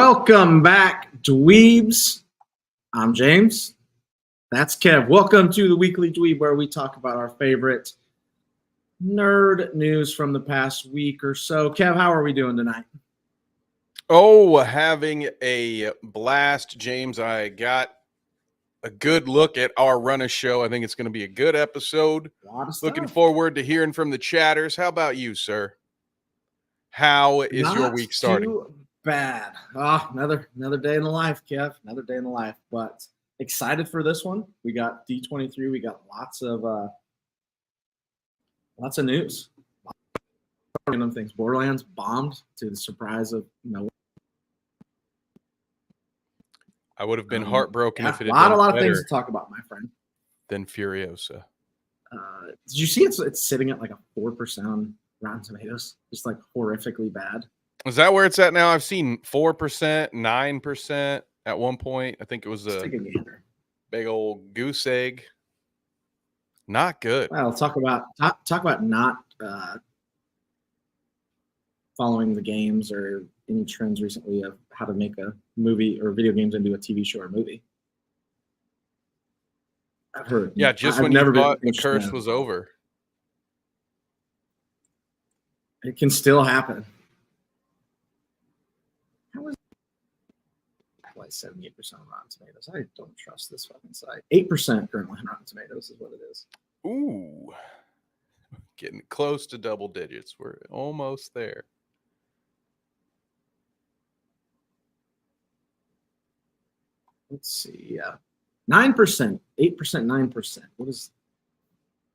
Welcome back, dweebs. I'm James. That's Kev. Welcome to the Weekly Dweeb, where we talk about our favorite nerd news from the past week or so. Kev, how are we doing tonight? Oh, having a blast, James. I got a good look at our run-a show. I think it's going to be a good episode. Looking forward to hearing from the chatters. How about you, sir? How is your week starting? Not too bad. Another day in the life, Kev. Another day in the life. But excited for this one. We got D23. We got lots of news. Random things. Borderlands bombed to the surprise of no one. I would have been heartbroken if it had been a lot of things to talk about, my friend. Than Furiosa. Did you see it's sitting at like a 4% on Rotten Tomatoes? Just like horrifically bad. Is that where it's at now? I've seen 4%, 9% at one point. I think it was a big old goose egg. Not good. Well, talk about not following the games or any trends recently of how to make a movie or video games into a TV show or movie. I've heard. Yeah, just when you thought the curse was over. It can still happen. How is it? Like 78% on Rotten Tomatoes? I don't trust this fucking site. 8% currently on Rotten Tomatoes is what it is. Ooh. Getting close to double digits. We're almost there. Let's see. Yeah. 9%, 8%, 9%. What is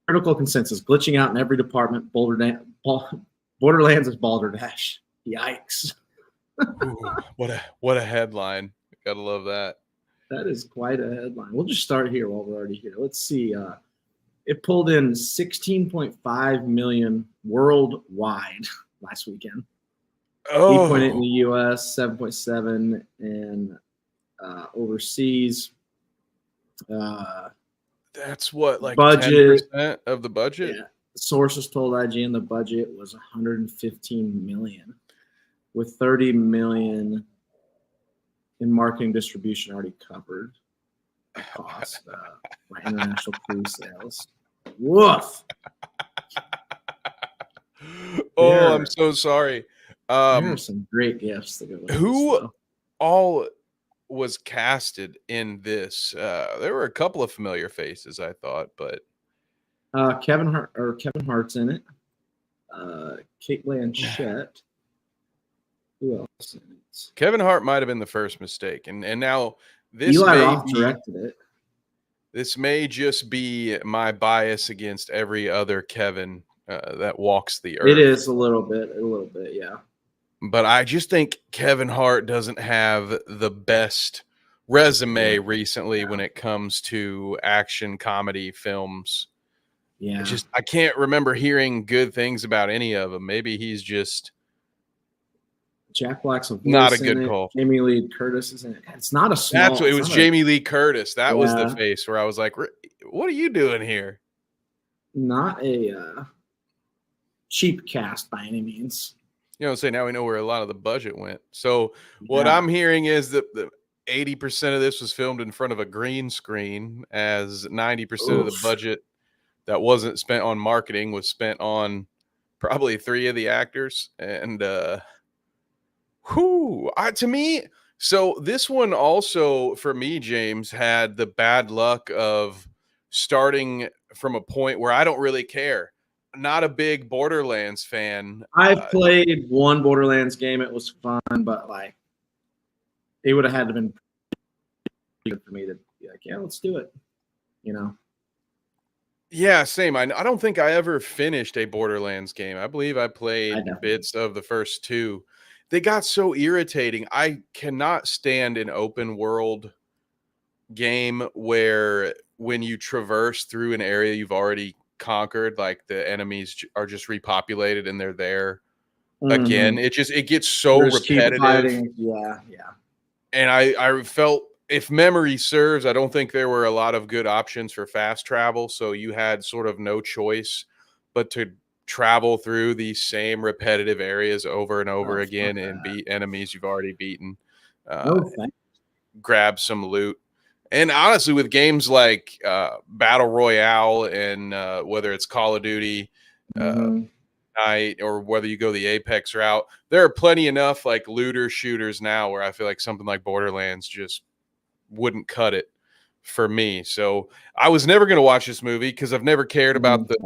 critical consensus? Glitching out in every department. Borderlands is balderdash. Yikes. Ooh, what a headline. Gotta love that. That is quite a headline. We'll just start here while we're already here. Let's see. It pulled in 16.5 million worldwide last weekend. 8.8 in the US, 7.7 in overseas. That's what, like budget 10% of the budget? Yeah. Sources told IGN the budget was 115 million, with 30 million in marketing distribution already covered the cost by international cruise sales. Woof. I'm so sorry. There are some great gifts to go with who all was casted in this? There were a couple of familiar faces, I thought, but Kevin Hart's in it. Kate Blanchett. Who else in it? Kevin Hart might have been the first mistake, and now this Eli Roth directed it. This may just be my bias against every other Kevin that walks the earth. It is a little bit, yeah. But I just think Kevin Hart doesn't have the best resume recently when it comes to action comedy films. Yeah. I can't remember hearing good things about any of them. Maybe he's just Jack Black's not a good call. Jamie Lee Curtis is in it. It's not a small. That's what it was. Jamie Lee Curtis. That was the face where I was like, "What are you doing here?" Not a cheap cast by any means. You know, now we know where a lot of the budget went. So what I'm hearing is that the 80% of this was filmed in front of a green screen, as 90% of the budget that wasn't spent on marketing was spent on probably 3 of the actors. And to me, so this one also for me, James, had the bad luck of starting from a point where I don't really care. Not a big Borderlands fan. I've played one Borderlands game. It was fun, but like it would have had to been good for me to be like, yeah, let's do it. You know? Yeah, same. I don't think I ever finished a Borderlands game. I believe I played bits of the first 2. They got so irritating. I cannot stand an open world game where when you traverse through an area you've already conquered, like the enemies are just repopulated and they're there again. It gets so repetitive. Yeah. And I felt, if memory serves, I don't think there were a lot of good options for fast travel. So you had sort of no choice but to travel through these same repetitive areas over and over again and beat enemies you've already beaten. grab some loot. And honestly, with games like Battle Royale and whether it's Call of Duty Night or whether you go the Apex route, there are plenty enough like looter shooters now where I feel like something like Borderlands just wouldn't cut it for me. So I was never going to watch this movie because I've never cared about the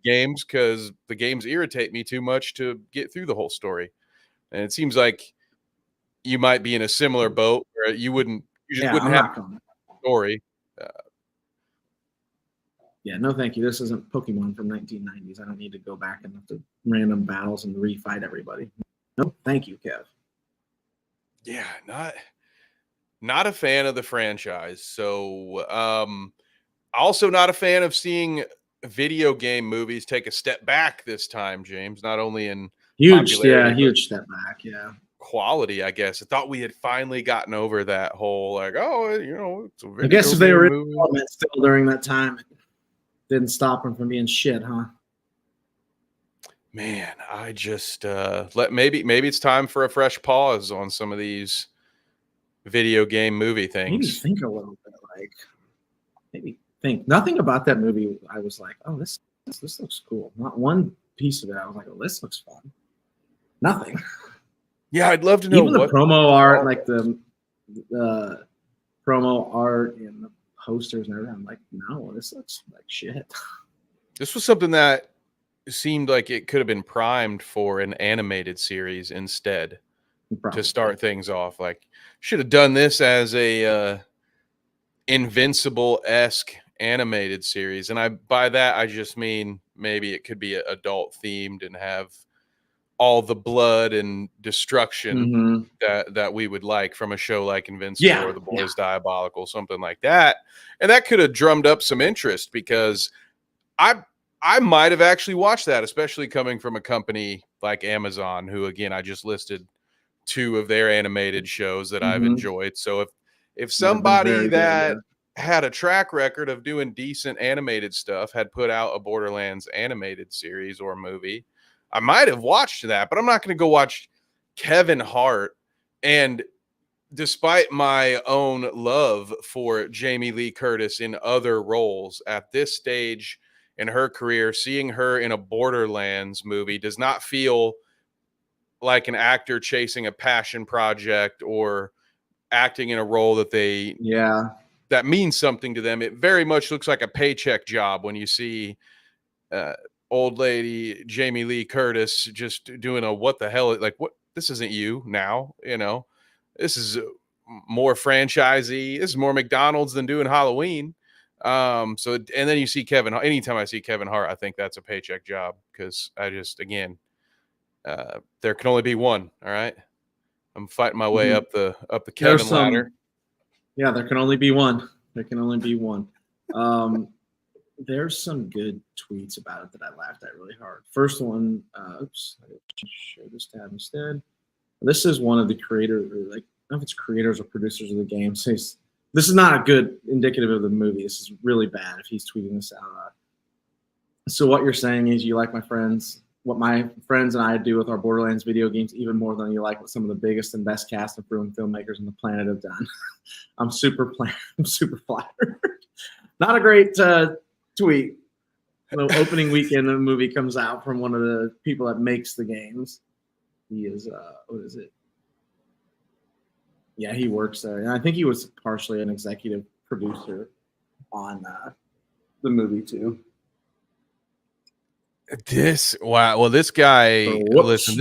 games because the games irritate me too much to get through the whole story. And it seems like you might be in a similar boat where you just wouldn't have story. Yeah, no, thank you. This isn't Pokemon from 1990s. I don't need to go back and have to random battles and refight everybody. No, thank you, Kev. Yeah, not a fan of the franchise. So, also not a fan of seeing video game movies take a step back this time, James. Not only in huge step back. Yeah. Quality, I guess. I thought we had finally gotten over that whole like, it's a video I guess if they were in development still during that time, it didn't stop them from being shit, huh? Man, I just maybe it's time for a fresh pause on some of these video game movie things. Maybe think a little bit, like maybe think nothing about that movie. I was like, oh, this looks cool. Not one piece of it. I was like, oh, this looks fun. Nothing. Yeah, I'd love to know even the promo art, like the promo art and the posters and everything. I'm like, no, this looks like shit. This was something that seemed like it could have been primed for an animated series instead. Probably. To start things off. Like, should have done this as a Invincible-esque animated series. And by that I just mean maybe it could be adult themed and have all the blood and destruction that we would like from a show like Invincible or The Boys Diabolical, something like that. And that could have drummed up some interest because I might have actually watched that, especially coming from a company like Amazon, who, again, I just listed 2 of their animated shows that I've enjoyed. So if somebody that had a track record of doing decent animated stuff had put out a Borderlands animated series or movie, I might have watched that, but I'm not going to go watch Kevin Hart. And despite my own love for Jamie Lee Curtis in other roles at this stage in her career, seeing her in a Borderlands movie does not feel like an actor chasing a passion project or acting in a role that that means something to them. It very much looks like a paycheck job when you see old lady Jamie Lee Curtis just doing a what the hell, like, what, this isn't you now, this is more franchisee, this is more McDonald's than doing Halloween. And then you see Kevin, anytime I see Kevin Hart, I think that's a paycheck job because I just, again, there can only be one. All right. I'm fighting my way up the Kevin ladder. Yeah, there can only be one. There can only be one. There's some good tweets about it that I laughed at really hard. First one, oops, I share this tab instead. This is one of the creators, or like, I don't know if it's creators or producers of the game. Says this is not a good indicative of the movie. This is really bad if he's tweeting this out. So what you're saying is you like my friends, what my friends and I do with our Borderlands video games even more than you like what some of the biggest and best cast and proven filmmakers on the planet have done. I'm super flattered. Not a great tweet. The opening weekend the movie comes out from one of the people that makes the games. He is what is it? Yeah, he works there, and I think he was partially an executive producer on the movie too. Well, this guy, listen,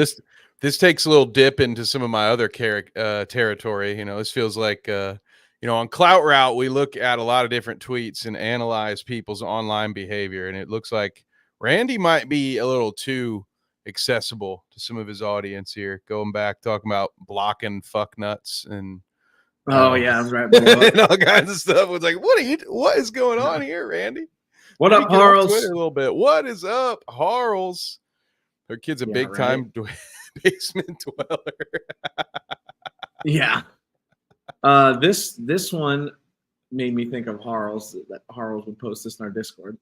this takes a little dip into some of my other territory. This feels like on Clout Route, we look at a lot of different tweets and analyze people's online behavior. And it looks like Randy might be a little too accessible to some of his audience here, going back, talking about blocking fuck nuts and right and all kinds of stuff. It's like, what is going on here, Randy? What up, Harls? A little bit. What is up, Harls? Her kid's a big time basement dweller. Yeah. This one made me think of Harls. That Harls would post this in our Discord.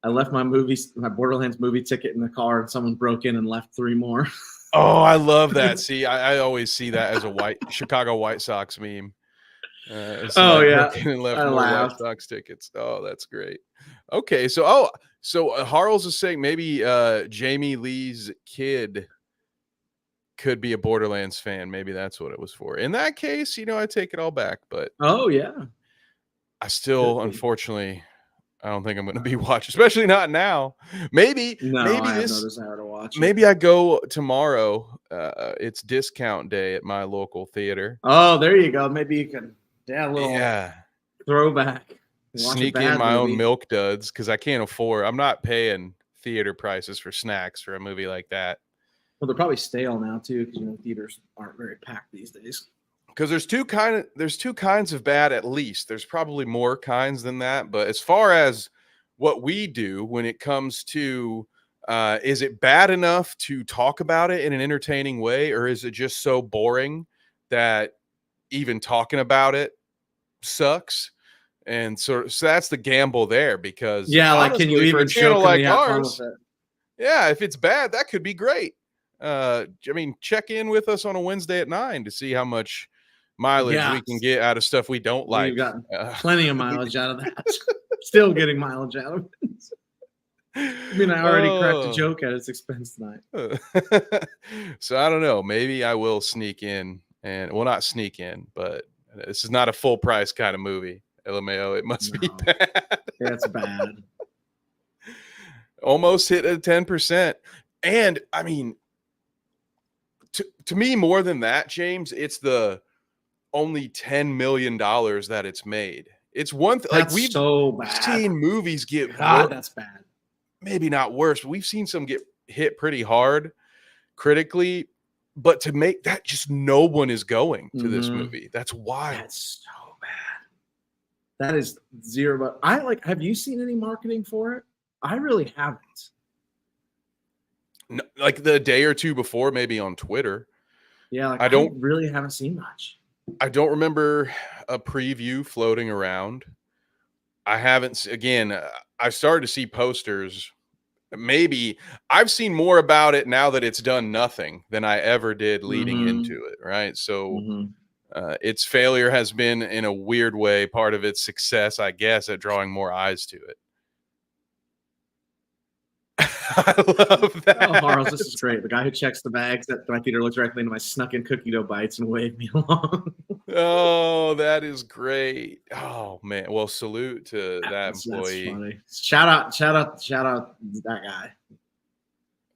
I left my Borderlands movie ticket in the car, and someone broke in and left 3 more. Oh, I love that. See, I always see that as a Chicago White Sox meme. Oh yeah, broke in and left I more White laughed. Sox tickets. Oh, that's great. Okay, so Harles is saying maybe Jamie Lee's kid could be a Borderlands fan. Maybe that's what it was for. In that case, I take it all back. But Oh yeah, I still, unfortunately, I don't think I'm going to be watching, especially not now. Maybe I have no desire to watch it. Maybe I go tomorrow. It's discount day at my local theater. Oh, there you go. Maybe you can a little throwback. Sneak in my own milk duds because I can't afford. I'm not paying theater prices for snacks for a movie like that. Well, they're probably stale now too, because theaters aren't very packed these days. Because there's two kinds of bad. At least there's probably more kinds than that. But as far as what we do when it comes to, is it bad enough to talk about it in an entertaining way, or is it just so boring that even talking about it sucks? And so that's the gamble there, because honestly, can you even channel like ours? If it's bad, that could be great. Check in with us on a Wednesday at 9 to see how much mileage we can get out of stuff we don't like. We've gotten plenty of mileage out of that. Still getting mileage out of it. I already cracked a joke at its expense tonight. So I don't know. Maybe I will sneak in, and not sneak in, but this is not a full price kind of movie. LMAO, it must be bad. That's bad. Almost hit at 10%. And to me, more than that, James, it's the only $10 million that it's made. It's one thing. Like we've seen movies get that's bad. Maybe not worse, but we've seen some get hit pretty hard critically. But to make that, just no one is going to this movie. That's wild. That's so bad. That is zero. But have you seen any marketing for it? I really haven't. No, like the day or two before, maybe on Twitter. Yeah, I really haven't seen much. I don't remember a preview floating around. I haven't. Again, I've started to see posters. Maybe I've seen more about it now that it's done nothing than I ever did leading into it. Right. So its failure has been, in a weird way, part of its success, I guess, at drawing more eyes to it. I love that. Oh, Harles, this is great. The guy who checks the bags at my theater looks directly into my snuck-in cookie dough bites and waved me along. Oh, that is great. Oh man. Well, salute to that employee. That's funny. Shout out that guy.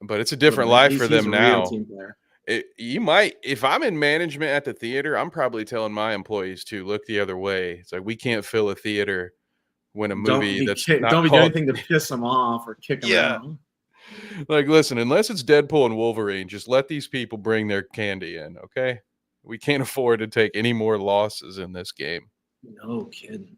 But it's a different life for them now. You might, if I'm in management at the theater, I'm probably telling my employees to look the other way. It's like, we can't fill a theater when a movie don't be doing anything to piss them off or kick them out. Like, listen, unless it's Deadpool and Wolverine, just let these people bring their candy in, okay? We can't afford to take any more losses in this game. No kidding.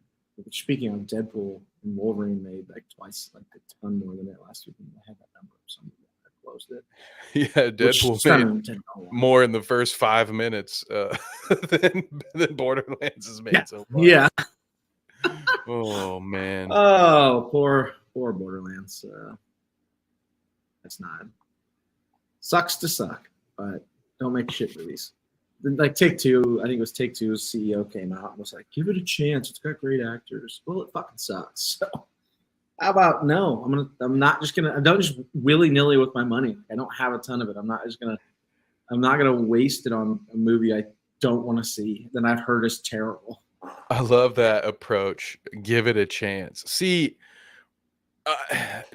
Speaking of Deadpool and Wolverine, made twice, a ton more than that last week. I had that number of something. I closed it. Yeah, Deadpool made more in the first 5 minutes than Borderlands has made so far. Yeah. Oh man. Oh, poor Borderlands. That's not. Sucks to suck, but don't make shit movies. Like Take-Two, I think it was Take-Two's CEO came out and was like, "Give it a chance. It's got great actors." Well, it fucking sucks. So, how about no? I'm not just gonna. I don't just willy-nilly with my money. I don't have a ton of it. I'm not gonna waste it on a movie I don't want to see. Then I've heard is terrible. I love that approach. Give it a chance. See,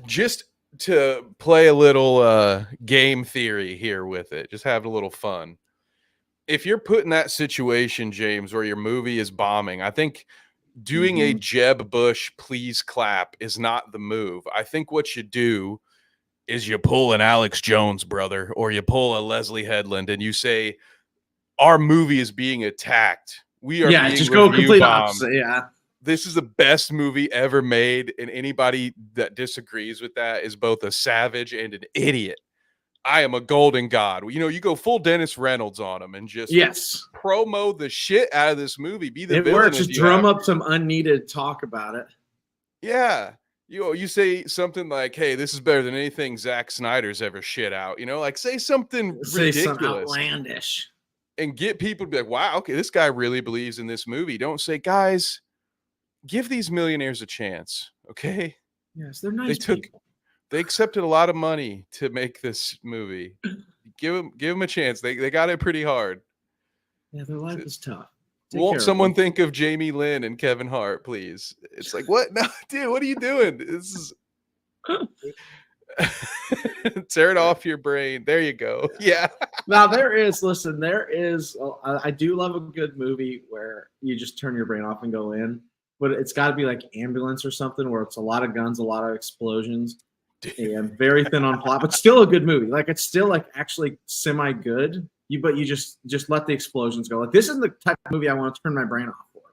just to play a little game theory here with it, just have a little fun. If you're put in that situation, James, where your movie is bombing, I think doing a Jeb Bush please clap is not the move. I think what you do is you pull an Alex Jones, brother, or you pull a Leslie Headland, and you say, our movie is being attacked. We are being just go complete bombed. Opposite. Yeah. This is the best movie ever made, and anybody that disagrees with that is both a savage and an idiot. I am a golden god. You go full Dennis Reynolds on him and just promo the shit out of this movie. Be the villain. It works. Just drum up some unneeded talk about it. Yeah. you say something like, "Hey, this is better than anything Zack Snyder's ever shit out." You know, like say something Say something ridiculous outlandish and get people to be like, "Wow, okay, this guy really believes in this movie." Don't say, "Guys, give these millionaires a chance." Okay? Yes, they're nice people. They accepted a lot of money to make this movie. Give them a chance. They got it pretty hard. Yeah, their life is tough. Won't someone think of Jamie Lynn and Kevin Hart, please? It's like, what? No, dude, what are you doing? This is tear it off your brain. There you go. Yeah. Now there is, I do love a good movie where you just turn your brain off and go in, but it's got to be like Ambulance or something where it's a lot of guns, a lot of explosions, and very thin on plot, but still a good movie. Like it's still like actually semi good. But you just let the explosions go. Like this is the type of movie I want to turn my brain off for.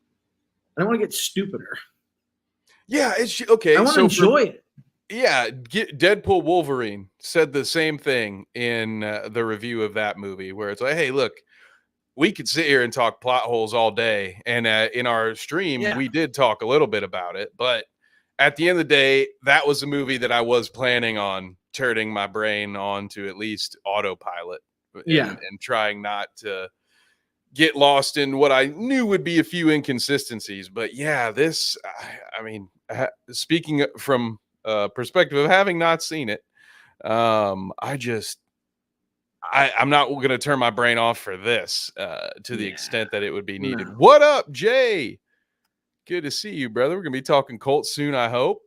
I don't want to get stupider. Yeah, it's okay. I want to enjoy it. Yeah, Deadpool Wolverine said the same thing in the review of that movie, where it's like, hey, look, we could sit here and talk plot holes all day, and in our stream, we did talk a little bit about it, but at the end of the day, that was a movie that I was planning on turning my brain on to at least autopilot. And trying not to get lost in what I knew would be a few inconsistencies. But yeah, this, I mean, speaking from perspective of having not seen it, I'm not going to turn my brain off for this to the extent that it would be needed. No. What up, Jay? Good to see you, brother. We're going to be talking Colts soon, I hope.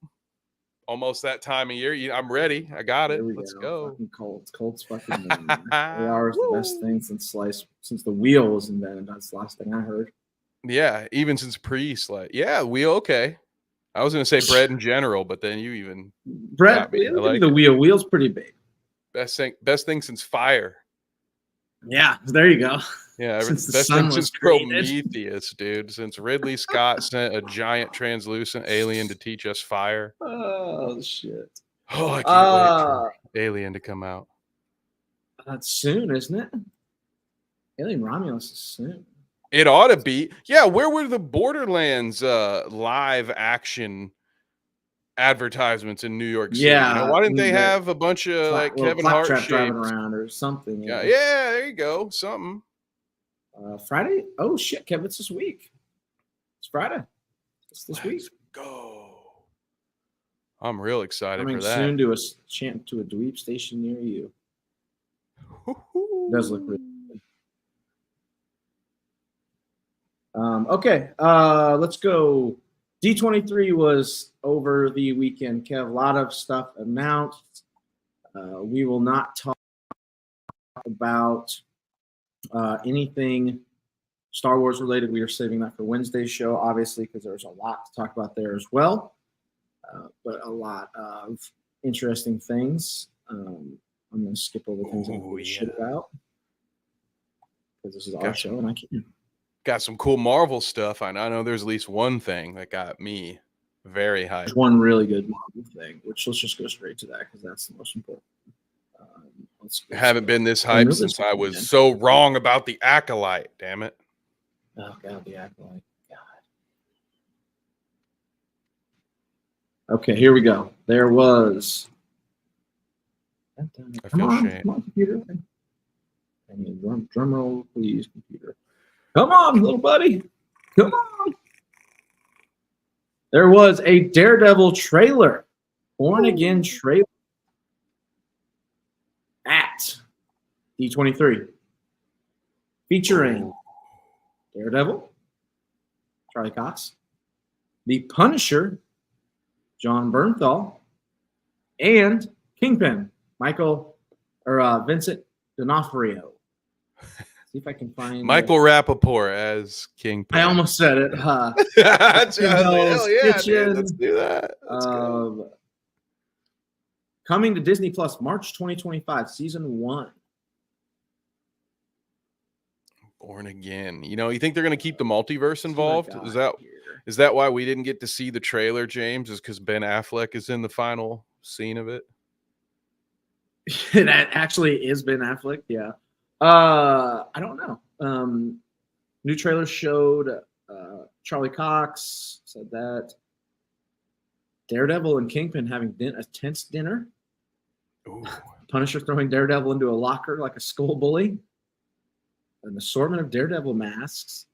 Almost that time of year. I'm ready. I got it. Let's go. Fucking Colts fucking win. They are the best thing since the wheel was invented. That's the last thing I heard. Yeah, even since pre-slice. Yeah, wheel, okay. I was going to say bread in general, but then you even bread. Like the wheel. Wheel's pretty big. Best thing since fire. Yeah, there you go. Yeah, best thing since Prometheus, dude. Since Ridley Scott sent a giant translucent alien to teach us fire. Oh shit! Oh, I can't wait for Alien to come out. That's soon, isn't it? Alien Romulus is soon. It ought to be. Yeah, where were the Borderlands live action advertisements in New York City? Yeah, you know, why didn't they have a bunch of like Kevin Hart driving around or something? Yeah, there you go, something. Friday? Oh shit, Kev! It's this week. It's Friday. It's this week. Go! I'm real excited for that. Soon to a dweeb station near you. It does look really good. Okay, let's go. D23 was over the weekend, Kev. A lot of stuff announced. We will not talk about anything Star Wars related. We are saving that for Wednesday's show, obviously, because there's a lot to talk about there as well. But a lot of interesting things. I'm going to skip over things I don't give a shit about because this is our show, and I can't. Got some cool Marvel stuff. I know there's at least one thing that got me very hyped. There's one really good Marvel thing, which let's just go straight to that because that's the most important. I haven't been this hyped since I was so wrong about the Acolyte. Damn it! Oh God, the Acolyte. God. Okay, here we go. There was. I feel shame. Come on, computer. I need drum roll, please, computer. Come on, little buddy. Come on. There was a Daredevil trailer, Born Again trailer at D23, featuring Daredevil, Charlie Cox, the Punisher, John Bernthal, and Kingpin, Vincent D'Onofrio. See if I can find Michael Rappaport as Kingpin. I almost said it. Hell yeah, dude, let's do that. Let's go. Coming to Disney Plus March 2025, season 1. Born Again. You know, you think they're going to keep the multiverse involved? Is that why we didn't get to see the trailer, James? Is because Ben Affleck is in the final scene of it? It actually is Ben Affleck, yeah. I don't know. New trailer showed Charlie Cox, said that. Daredevil and Kingpin having a tense dinner. Ooh. Punisher throwing Daredevil into a locker like a school bully. An assortment of Daredevil masks.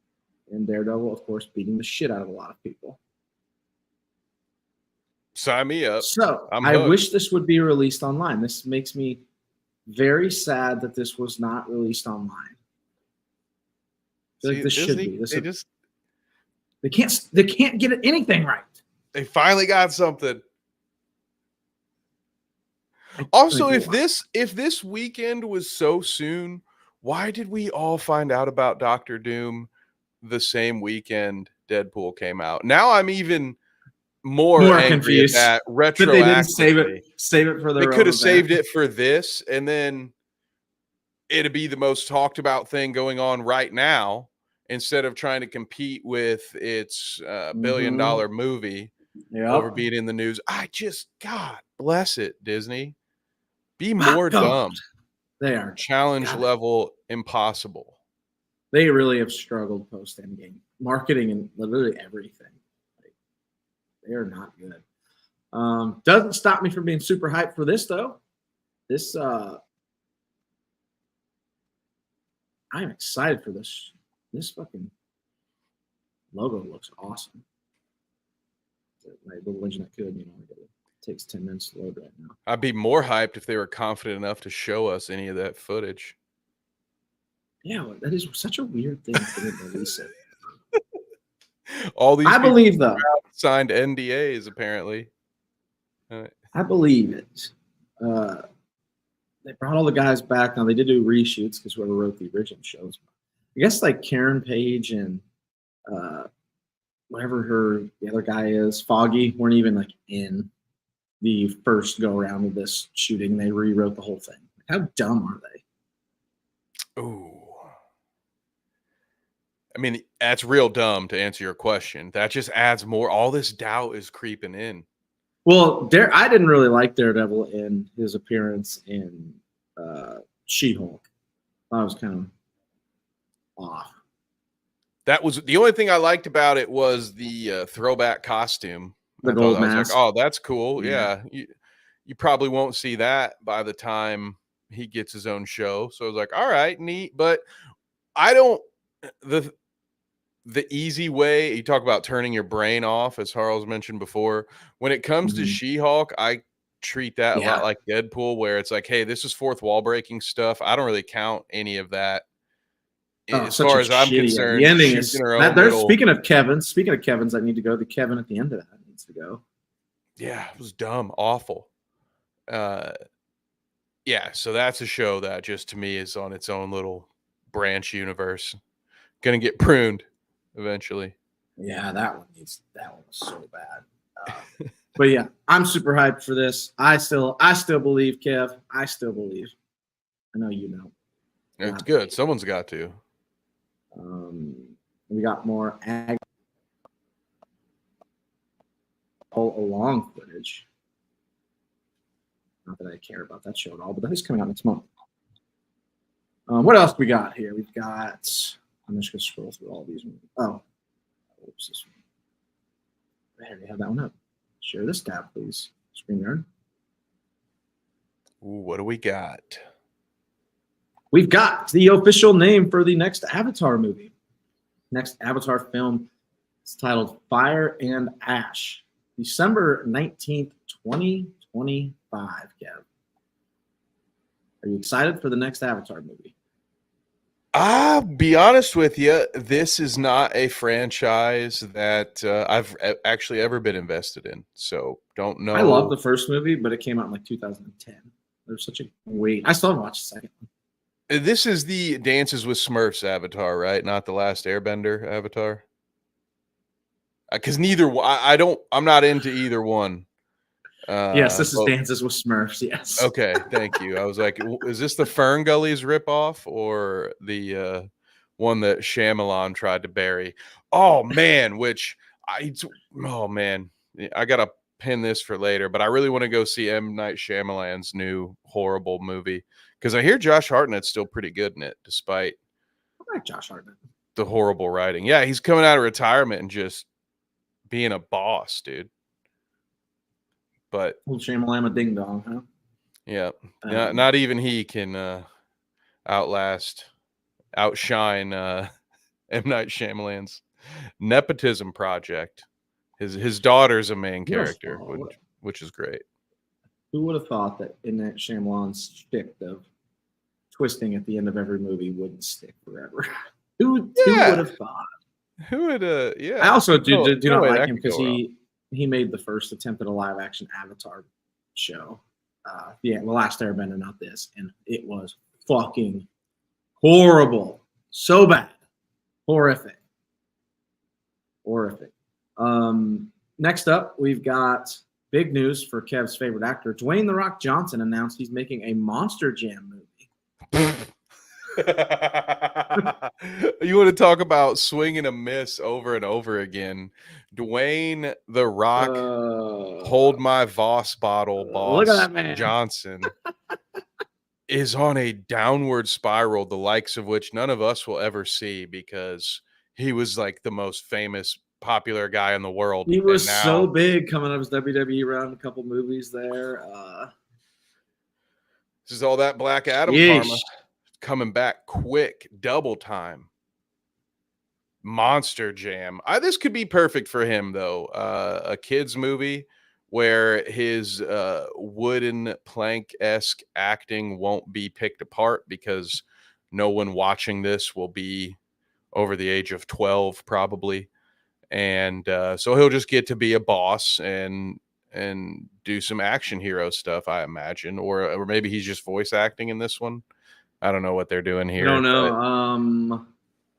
And Daredevil, of course, beating the shit out of a lot of people. Sign me up. So I wish this would be released online. This makes me very sad that this was not released online. I feel like this should be. They can't get anything right. They finally got something. Also, if this weekend was so soon, why did we all find out about Doctor Doom the same weekend Deadpool came out? Now I'm even more angry confused at that retroactively. That they didn't save it for their They could have saved it for this, and then it'd be the most talked about thing going on right now instead of trying to compete with its billion-dollar movie over being in the news. God bless it, Disney. Be more dumb. They are challenge level impossible. They really have struggled post Endgame marketing and literally everything. Like, they are not good. Doesn't stop me from being super hyped for this though. This I'm excited for this. This fucking logo looks awesome. My little legend that could, it takes 10 minutes to load right now. I'd be more hyped if they were confident enough to show us any of that footage. Yeah, that is such a weird thing for them to release it. All these I believe though signed NDAs apparently. I believe it. They brought all the guys back. Now they did do reshoots because whoever wrote the original shows. I guess like Karen Page and whatever the other guy is, Foggy, weren't even like in the first go around of this shooting. They rewrote the whole thing. How dumb are they? Ooh. I mean, that's real dumb to answer your question. That just adds more. All this doubt is creeping in. Well, I didn't really like Daredevil in his appearance in She-Hulk. I was kind of off. That was the only thing I liked about it was the throwback costume. The gold mask. I was like, oh, that's cool. Yeah. You probably won't see that by the time he gets his own show. So I was like, all right, neat. But I don't the easy way, you talk about turning your brain off, as Charles mentioned before. When it comes to She-Hulk, I treat that a lot like Deadpool, where it's like, hey, this is fourth wall breaking stuff. I don't really count any of that. As far as I'm concerned, the ending is speaking of Kevin's, I need to go. The Kevin at the end of that needs to go. Yeah, it was dumb, awful. Yeah, so that's a show that just to me is on its own little branch universe. Gonna get pruned eventually. Yeah, that one was so bad. But yeah, I'm super hyped for this. I still believe, Kev. I still believe. I know you know. It's good. Someone's got to. We got more all along footage. Not that I care about that show at all, but that is coming out next month. What else we got here? We've got. I'm just gonna scroll through all these. Oh, oops, this one. I already have that one up. Share this tab, please. StreamYard. Ooh, what do we got? We've got the official name for the next Avatar movie. Next Avatar film is titled Fire and Ash. December 19th, 2025, Kev. Are you excited for the next Avatar movie? I'll be honest with you. This is not a franchise that I've actually ever been invested in. So don't know. I love the first movie, but it came out in like 2010. There's such a wait. I still haven't watched the second one. This is the Dances with Smurfs Avatar, right? Not the Last Airbender Avatar. Because I'm not into either one. Yes, this is Dances with Smurfs. Yes. Okay, thank you. I was like, is this the Fern Gullies ripoff or the one that Shyamalan tried to bury? Oh man, I gotta pin this for later, but I really want to go see M. Night Shyamalan's new horrible movie because I hear Josh Hartnett's still pretty good in it, despite I like Josh Hartnett. The horrible writing. Yeah, he's coming out of retirement and just being a boss, dude. But old Shamalama Ding Dong, huh? Yeah, not even he can outshine M. Night Shyamalan's nepotism project. His daughter's a main character, which is great. Who would have thought that M. Night Shyamalan's shtick of twisting at the end of every movie wouldn't stick forever? Who would have thought? Who would yeah. I also do not like him because he made the first attempt at a live action Avatar show. The Last Airbender, not this, and it was fucking horrible. So bad. Horrific. Next up, we've got big news for Kev's favorite actor. Dwayne "The Rock" Johnson announced he's making a Monster Jam movie. You want to talk about swing and a miss over and over again? Dwayne "The Rock" hold my Voss bottle boss look at that man. Johnson is on a downward spiral, the likes of which none of us will ever see, because he was like the most famous, popular guy in the world. He was so big coming up his WWE run, a couple movies there. This is all that Black Adam karma coming back quick, double time. Monster Jam. This could be perfect for him, though. A kid's movie where his wooden plank-esque acting won't be picked apart because no one watching this will be over the age of 12, probably. And so he'll just get to be a boss and do some action hero stuff, I imagine. Or maybe he's just voice acting in this one. I don't know what they're doing here. I don't know.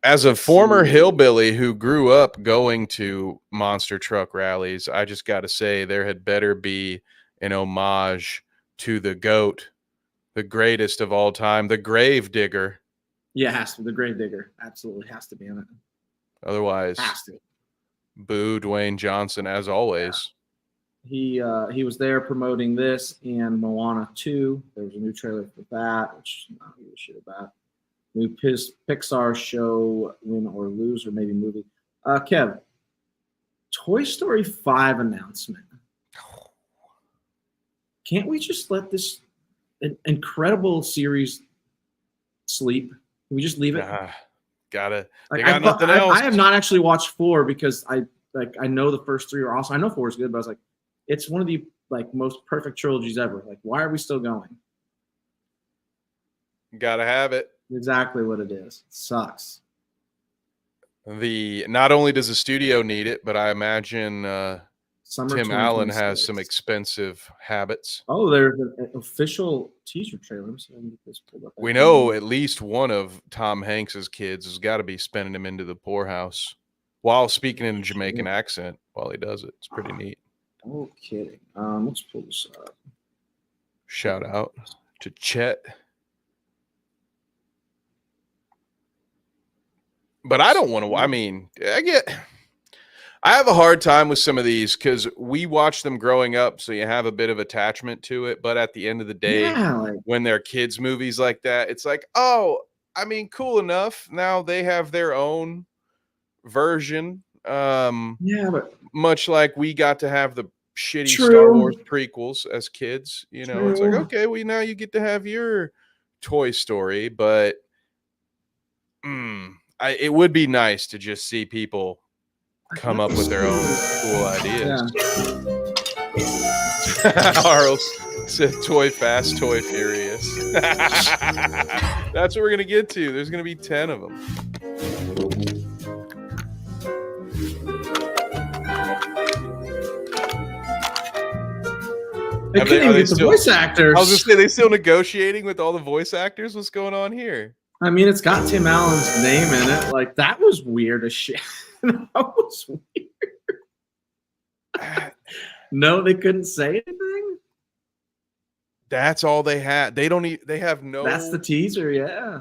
As a former hillbilly who grew up going to monster truck rallies, I just got to say there had better be an homage to the GOAT, the greatest of all time, the Grave Digger. Yeah, it has to be the Grave Digger. Absolutely has to be in it. Otherwise, has to. Boo Dwayne Johnson, as always. Yeah. He was there promoting this and Moana 2. There was a new trailer for that, which I'm not really shit about. New Pixar show, Win or Lose, or maybe movie. Kev, Toy Story 5 announcement. Can't we just let this incredible series sleep? Can we just leave it? They got nothing else. I have not actually watched 4 because I know the first 3 are awesome. I know 4 is good, but I was like, it's one of the most perfect trilogies ever. Like, why are we still going? Gotta have it. Exactly what it is. It sucks. Not only does the studio need it, but I imagine Tim Allen has some expensive habits. Oh, there's an official teaser trailer. We know at least one of Tom Hanks's kids has got to be spending him into the poorhouse while speaking in a Jamaican accent while he does it. It's pretty neat. No kidding. Let's pull this up. Shout out to Chet. But I don't want to. I mean, I have a hard time with some of these because we watched them growing up, so you have a bit of attachment to it. But at the end of the day, when they're kids' movies like that, it's like, oh, I mean, cool enough. Now they have their own version. But much like we got to have the shitty Star Wars prequels as kids, it's like, okay, well, now you get to have your Toy Story, but it would be nice to just see people come up with their own cool ideas. Arles said Toy Fast, Toy Furious. That's what we're going to get to. There's going to be 10 of them. They couldn't even get the voice actors. I was going to say, they still negotiating with all the voice actors? What's going on here? I mean, it's got Tim Allen's name in it. Like, that was weird as shit. That was weird. No, they couldn't say anything. That's all they had. They have no. That's the teaser, yeah.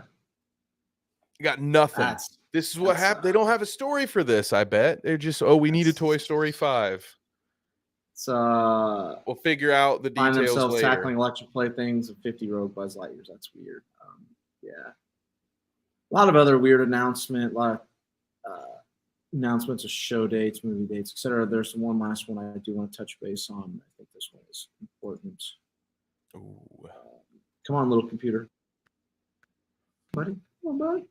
Got nothing. This is what happened. They don't have a story for this, I bet. They're just, we need a Toy Story 5. We'll figure out the details later. Find themselves tackling electric playthings and 50-year-old Buzz Lightyears. That's weird. Yeah. A lot of other weird announcement. A lot of announcements of show dates, movie dates, etc. There's one last one I do want to touch base on. I think this one is important. Ooh. Come on, little computer. Buddy, come on, buddy.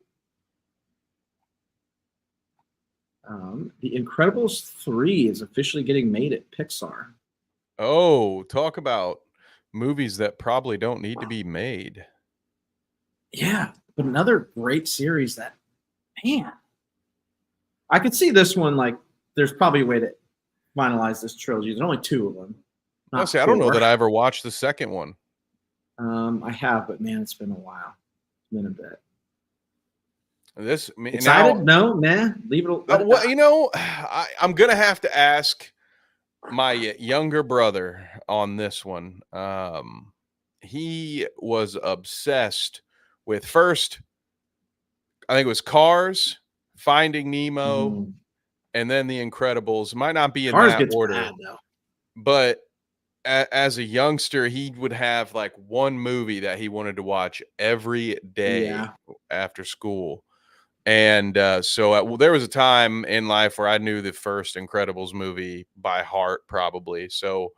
The Incredibles 3 is officially getting made at Pixar. Oh, talk about movies that probably don't need to be made. Yeah, but another great series that, man, I could see this one. Like, there's probably a way to finalize this trilogy. There's only 2 of them. Honestly, I don't know that I ever watched the second one. I have, but man, it's been a while. It's been a bit. This excited? No, nah. Leave it. Well, you know, I'm gonna have to ask my younger brother on this one. He was obsessed with first, I think it was Cars, Finding Nemo, and then The Incredibles. Might not be in Cars that gets order, bad, though. but as a youngster, he would have like one movie that he wanted to watch every day after school. And so there was a time in life where I knew the first Incredibles movie by heart, probably. So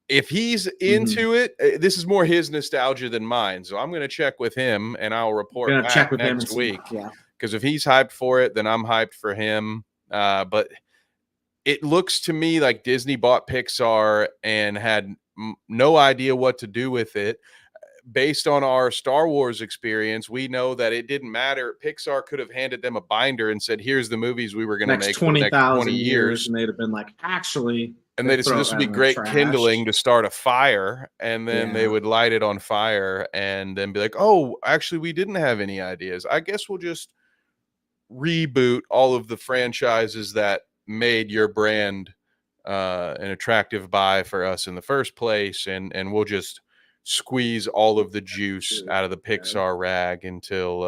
if he's into it, this is more his nostalgia than mine. So I'm going to check with him, and I'll report back next week. Yeah. Because if he's hyped for it, then I'm hyped for him. But it looks to me like Disney bought Pixar and had no idea what to do with it. Based on our Star Wars experience, we know that it didn't matter. Pixar could have handed them a binder and said, here's the movies we were going to make for the next 20 years. And they'd have been like, actually. And they'd say, this would be great kindling to start a fire. And then they would light it on fire and then be like, oh, actually, we didn't have any ideas. I guess we'll just reboot all of the franchises that made your brand an attractive buy for us in the first place. And we'll just squeeze all of the juice out of the Pixar rag until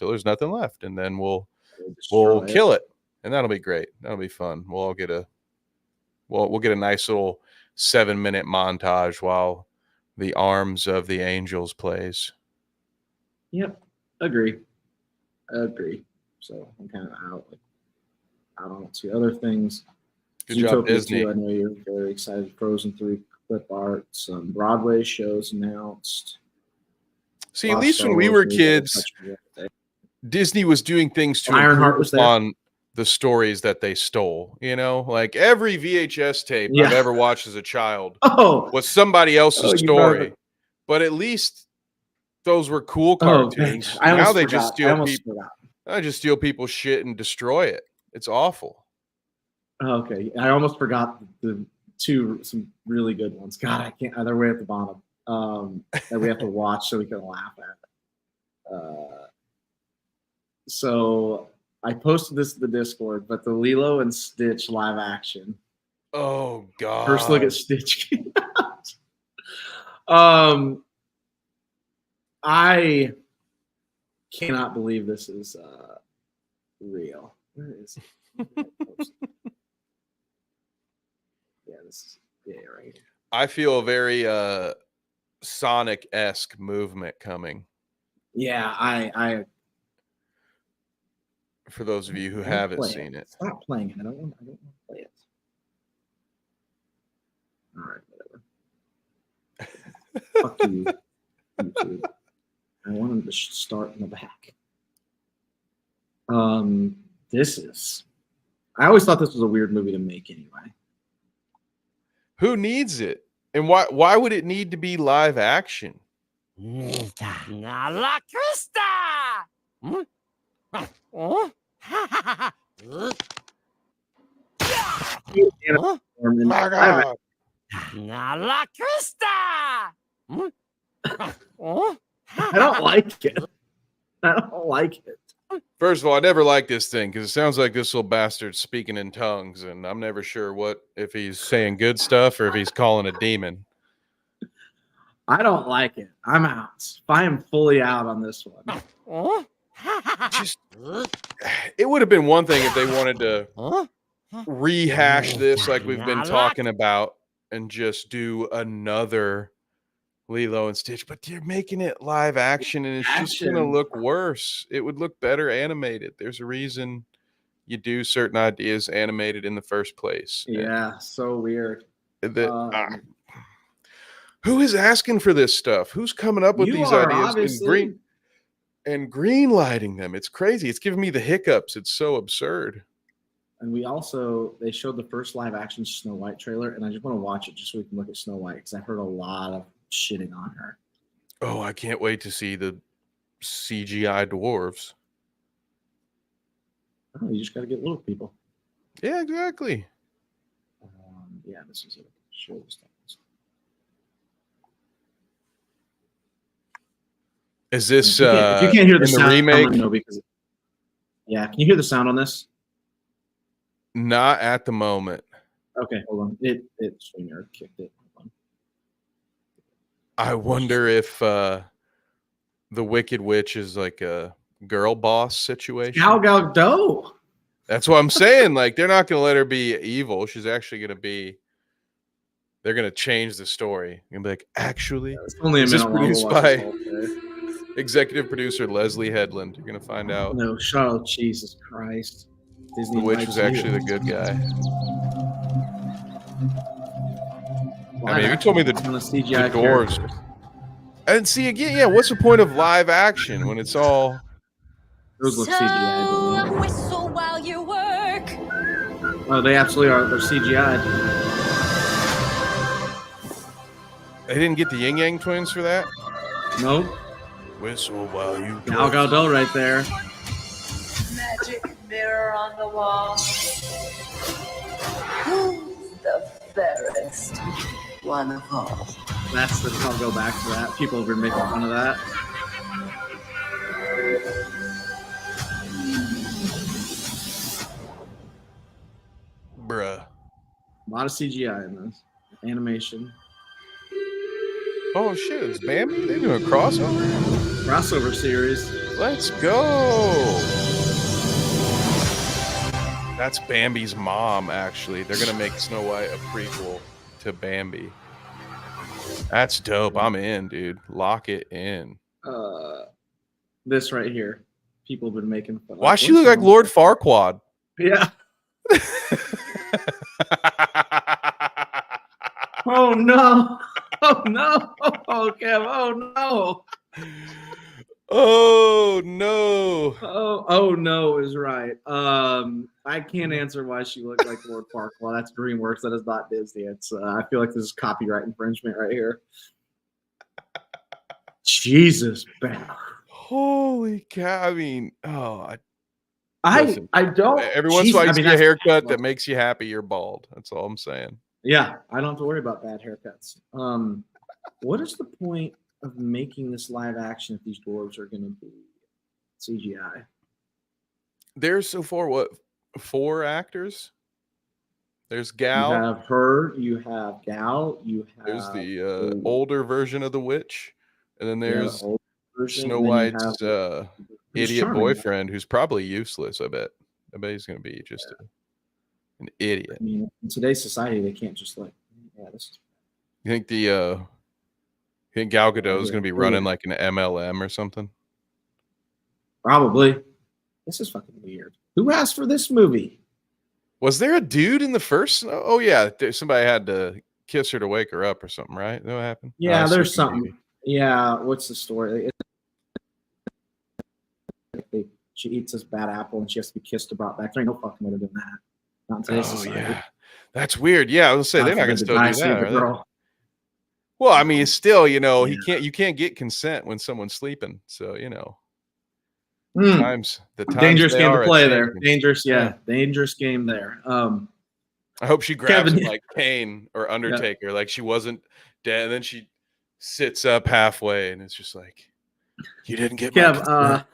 there's nothing left, and then we'll kill it, and that'll be great. That'll be fun. We'll all get we'll get a nice little 7-minute montage while The Arms of the Angels plays. Yep, agree. So I'm kind of out. I don't know. 2 other things. Good job, Disney. 2, I know you're very excited. Frozen 3. Clip art, some Broadway shows announced. See, at least when we were kids, Disney was doing things to improve on the stories that they stole. You know, like every VHS tape I've ever watched as a child was somebody else's story. But at least those were cool cartoons. Now they just steal people. I just steal people's shit and destroy it. It's awful. Okay, I almost forgot some really good ones. God, I can't. They're way at the bottom. That we have to watch so we can laugh at. So I posted this to the Discord, but the Lilo and Stitch live action. Oh God! First look at Stitch. I cannot believe this is real. Where is it? Right. I feel a very Sonic-esque movement coming. Yeah, I for those of you who haven't seen it. Stop playing it. I don't want to play it. All right, whatever. Fuck you, YouTube. I want him to start in the back. This is. I always thought this was a weird movie to make anyway. Who needs it? And why would it need to be live action? La Krista! Oh my God. La Krista! I don't like it. I don't like it. First of all, I never like this thing because it sounds like this little bastard's speaking in tongues, and I'm never sure if he's saying good stuff or if he's calling a demon. I don't like it. I'm out. I am fully out on this one. It would have been one thing if they wanted to rehash this like we've been talking about and just do another Lilo and Stitch, but you're making it live action and it's just going to look worse. It would look better animated. There's a reason you do certain ideas animated in the first place. Yeah, so weird. Who is asking for this stuff? Who's coming up with these ideas and green lighting them? It's crazy. It's giving me the hiccups. It's so absurd. And they showed the first live action Snow White trailer, and I just want to watch it just so we can look at Snow White because I heard a lot of shitting on her. Oh, I can't wait to see the CGI dwarves. Oh, you just got to get little people. Yeah, exactly. Yeah, this is it. Show this stuff. Is this if you can't hear the sound, remake? No, because can you hear the sound on this? Not at the moment. Okay, hold on. It StreamYard kicked it. Hold on. I wonder if the Wicked Witch is like a girl boss situation. Gal Gadot. That's what I'm saying. Like, they're not going to let her be evil. She's actually going to be. They're going to change the story. And be like, actually, it's only a minute produced by executive producer Leslie Headland. You're going to find out. No, Charlotte. Jesus Christ. Disney the witch was actually the good guy. I mean, you told me the dwarves. And see, again, yeah, what's the point of live action when it's all... Those look CGI. Whistle while you work. Oh, they absolutely are. They're CGI. They didn't get the Yin Yang Twins for that? Nope. Whistle while you work. Gal Gadot right there. Magic mirror on the wall. Who's the fairest one of all? I'll go back to that. People have been making fun of that. Bruh. A lot of CGI in this. Animation. Oh shit, it's Bambi? They doing a crossover? Crossover series. Let's go. That's Bambi's mom, actually. They're gonna make Snow White a prequel to Bambi. That's dope. I'm in, dude. Lock it in. This right here. People have been making fun. Why she look like Lord Farquaad? Yeah. Oh no! Oh no! Oh Kev! Oh no! Oh no! Oh no is right. I can't answer why she looked like Lord Farquaad. That's DreamWorks. That is not Disney. It's. I feel like this is copyright infringement right here. Jesus, man. Holy cow! I mean, I don't. Every once in a while, you see a haircut that makes you happy. You're bald. That's all I'm saying. Yeah, I don't have to worry about bad haircuts. What is the point of making this live action if these dwarves are going to be CGI? There's so far what 4 actors? There's Gal. You have her. You have Gal. You have. There's the older version of the witch, and then there's Snow then White's idiot boyfriend, who's probably useless. I bet he's going to be just an idiot. I mean, in today's society, they can't just like, this is. You think Gal Gadot is going to be running like an MLM or something? Probably. This is fucking weird. Who asked for this movie? Was there a dude in the first? Oh yeah, somebody had to kiss her to wake her up or something, right? That what happened? Yeah, there's something. Movie. Yeah, what's the story? She eats this bad apple and she has to be kissed or brought back. There ain't no fucking way to do that. Not in today's society. Yeah, that's weird. Yeah, I was gonna say they're not gonna still do that. Are they? Well, I mean, it's still, you can't get consent when someone's sleeping. So, the times dangerous game to play there. Dangerous game there. I hope she grabs him like Kane or Undertaker, like she wasn't dead, and then she sits up halfway, and it's just like, you didn't get my consent.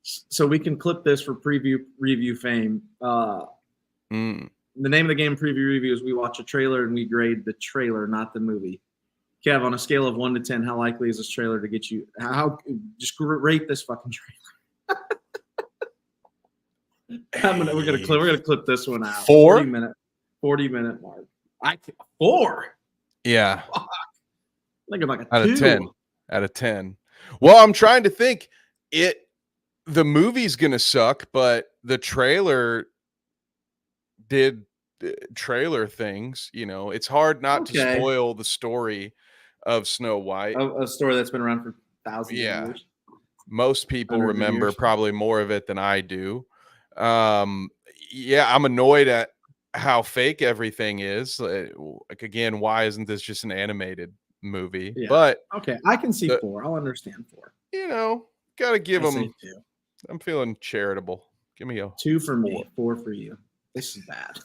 So we can clip this for review fame. The name of the game preview review is we watch a trailer and we grade the trailer, not the movie. Kev, on a scale of 1 to 10, how likely is this trailer to get you? Just rate this fucking trailer. We're gonna clip this one out. 4 40 minute mark. 4. Yeah. Fuck. I think I'm like a out 2. of 10. Out of 10. Well, I'm trying to think. the movie's gonna suck, but the trailer did trailer things. It's hard not to spoil the story of Snow White, a story that's been around for thousands of years. Most people remember probably more of it than I do. I'm annoyed at how fake everything is. Like, again, why isn't this just an animated movie? Yeah. But okay, I can see 4. I'll understand 4. Gotta give them. I'm feeling charitable. Give me a 2 for me, 4 for you. This is bad.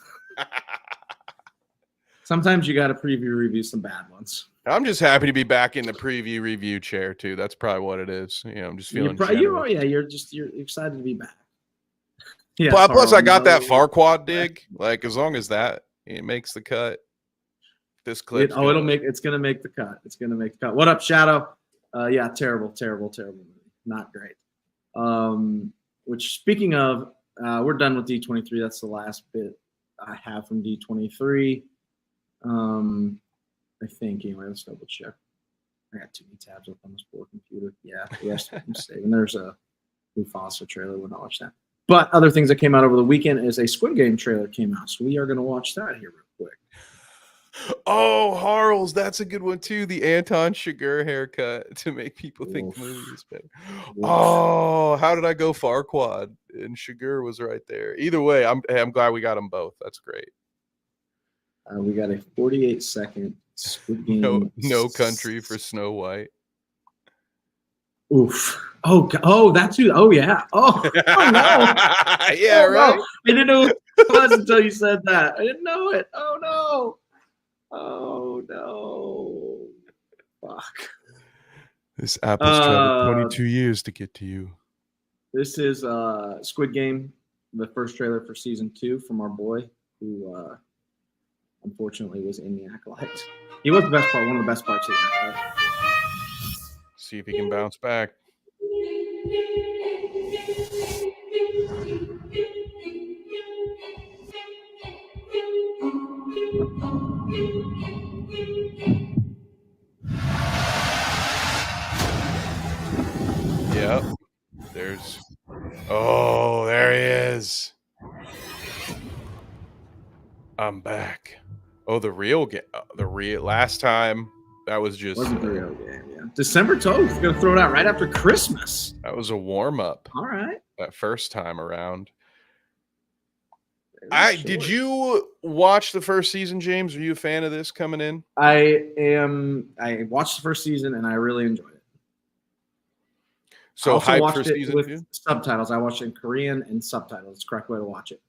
Sometimes you got to preview review some bad ones. I'm just happy to be back in the preview review chair too. That's probably what it is. I'm just feeling. You're excited to be back. Yeah. Plus, I got that Farquaad dig. Like, as long as it makes the cut. This clip. It's gonna make the cut. It's gonna make the cut. What up, Shadow? Yeah, terrible movie. Not great. Which, speaking of, we're done with D23. That's the last bit I have from D23. I think anyway. Let's double check. I got too many tabs up on this poor computer. Yeah, yes, I'm saving. There's a Blue Foster trailer. We'll not watch that. But other things that came out over the weekend is a Squid Game trailer came out, so we are going to watch that here real quick. Oh, Harles, that's a good one too. The Anton Chigurh haircut to make people think the movie is better. Oh, how did I go Farquaad? And Chigurh was right there. Either way, I'm glad we got them both. That's great. We got a 48-second Squid Game. No Country for Snow White. Oof. Oh, that's who. Oh, yeah. Oh no. Yeah, right. No. I didn't know what it was until you said that. I didn't know it. Oh, no. Oh, no. Fuck. This apple's traveled 22 years to get to you. This is Squid Game, the first trailer for season 2 from our boy who unfortunately was in the Acolyte. He was the best part, one of the best parts of the Acolyte. See if he can bounce back. Yep. There he is. I'm back. Oh, the real game. Last time that was just wasn't the real game. Yeah, December 12th. Gonna throw it out right after Christmas. That was a warm up. All right. That first time around. Did you watch the first season, James? Are you a fan of this coming in? I am. I watched the first season and I really enjoyed it. So I watched for it season with 2? Subtitles. I watched it in Korean and subtitles. It's the correct way to watch it.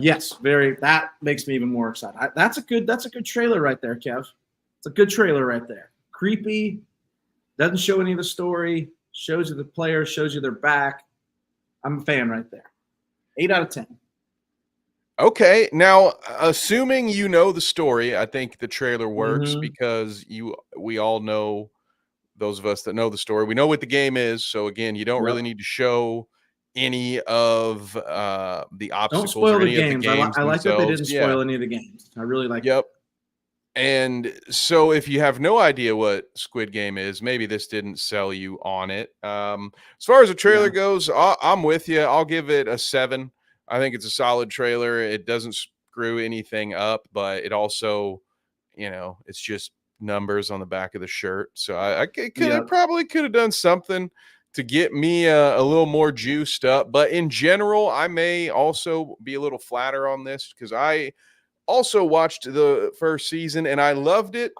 Yes, that makes me even more excited. That's a good trailer right there, Kev. It's a good trailer right there. Creepy, doesn't show any of the story, shows you the players, shows you their back. I'm a fan right there. 8 out of 10. Okay, now assuming you know the story, I think the trailer works because we all know, those of us that know the story, we know what the game is. So again, you don't really need to show any of the obstacles. Don't spoil or the any games. Of the games I like that they didn't themselves. spoil any of the games. I really like. Yep. And so if you have no idea what Squid Game is, maybe this didn't sell you on it. As far as the trailer goes, I'm with you. I'll give it a 7. I think it's a solid trailer. It doesn't screw anything up, but it also, it's just numbers on the back of the shirt. So I probably could have done something to get me a little more juiced up. But in general, I may also be a little flatter on this because I also watched the first season and I loved it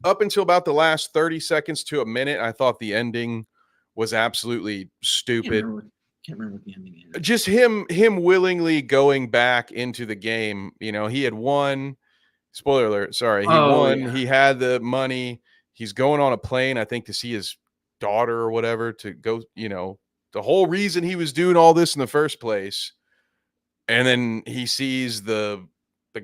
up until about the last 30 seconds to a minute. I thought the ending was absolutely stupid. Can't remember what the ending is. Just him willingly going back into the game. He had won. Spoiler alert. Sorry. He won. Yeah. He had the money. He's going on a plane, I think, to see his daughter or whatever, to go, the whole reason he was doing all this in the first place. And then he sees the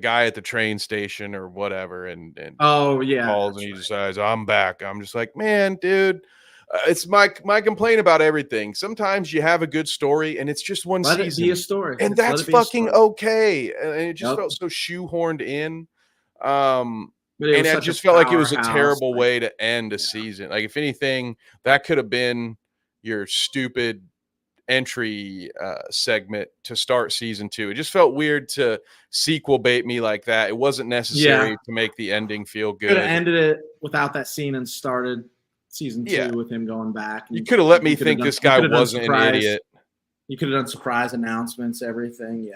guy at the train station or whatever and calls and he decides, I'm back. I'm just like, man, dude, it's my complaint about everything. Sometimes you have a good story and it's just one season. Let it be a story. And that's fucking okay. And it just felt so shoehorned in. And I just felt like it was a terrible way to end a season. Like, if anything, that could have been your stupid entry segment to start season 2. It just felt weird to sequel bait me like that. It wasn't necessary to make the ending feel good. Could have ended it without that scene and started season 2 with him going back. You could have let me think this guy wasn't an idiot. You could have done surprise announcements, everything. Yeah.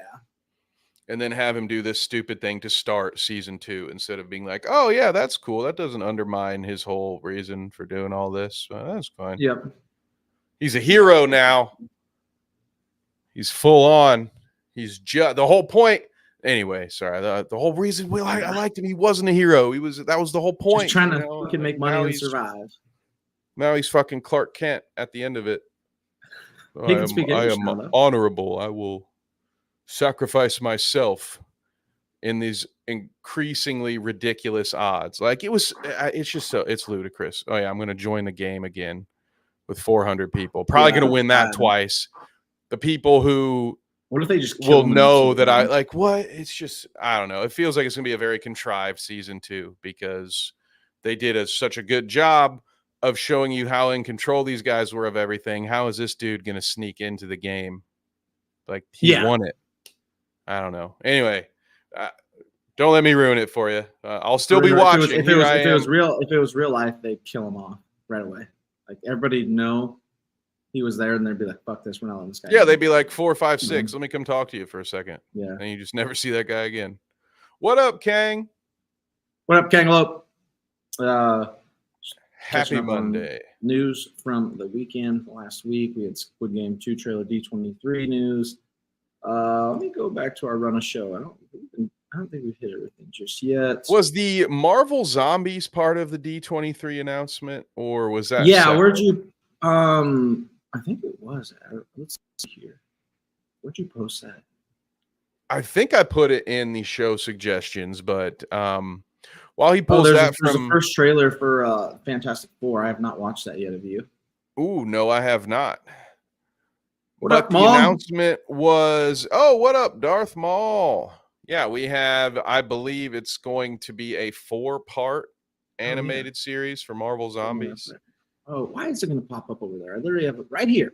And then have him do this stupid thing to start season 2 instead of being like, oh, yeah, that's cool. That doesn't undermine his whole reason for doing all this. That's fine. Yep. He's a hero now. He's full on. He's just the whole point. Anyway, sorry. The whole reason I liked him, he wasn't a hero. That was the whole point. Just trying to fucking make money and survive. Now he's fucking Clark Kent at the end of it. I am honorable. I will sacrifice myself in these increasingly ridiculous odds. Like it's ludicrous. Oh yeah, I'm going to join the game again with 400 people. Probably going to win that twice. The people who what if they just will know that I like what? It's just I don't know. It feels like it's going to be a very contrived season 2 because they did such a good job of showing you how in control these guys were of everything. How is this dude going to sneak into the game? Like he won it. I don't know. Anyway, don't let me ruin it for you. I'll still be watching. If it was real life, they'd kill him off right away. Like everybody'd know he was there, and they'd be like, "Fuck this, we're not letting this guy." Yeah, they'd be like 4, 5, 6. Let me come talk to you for a second. Yeah, and you just never see that guy again. What up, Kang? What up, Kanglope? Happy Monday. News from the weekend last week. We had Squid Game 2 trailer, D23 news. Let me go back to our run of show. I don't think we've hit everything just yet. Was the Marvel Zombies part of the D23 announcement, or was that? Yeah, separate? where'd you? I think it was. Let's see here. Where'd you post that? I think I put it in the show suggestions, but while he pulls there's from the first trailer for Fantastic Four. I have not watched that yet. Have you? Ooh, no, I have not. What but up, the Maul? announcement was, oh, what up, Darth Maul? Yeah, we have, I believe it's going to be a 4-part animated series for Marvel Zombies. Oh, why is it going to pop up over there? I literally have it right here.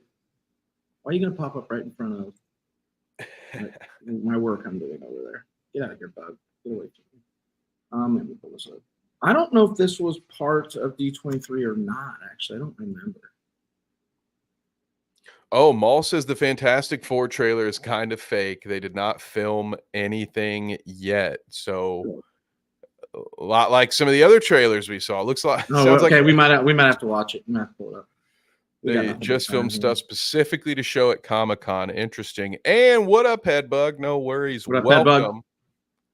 Why are you going to pop up right in front of my work I'm doing over there? Get out of here, bug. Get away from me. Let me pull this up. I don't know if this was part of D23 or not, actually. I don't remember. Oh, Maul says the Fantastic Four trailer is kind of fake. They did not film anything yet. So a lot like some of the other trailers we saw. It looks like sounds okay. Like we might have to watch it. We might have to pull it up. They just filmed stuff specifically to show at Comic-Con. Interesting. And what up, Headbug? No worries. What up, welcome.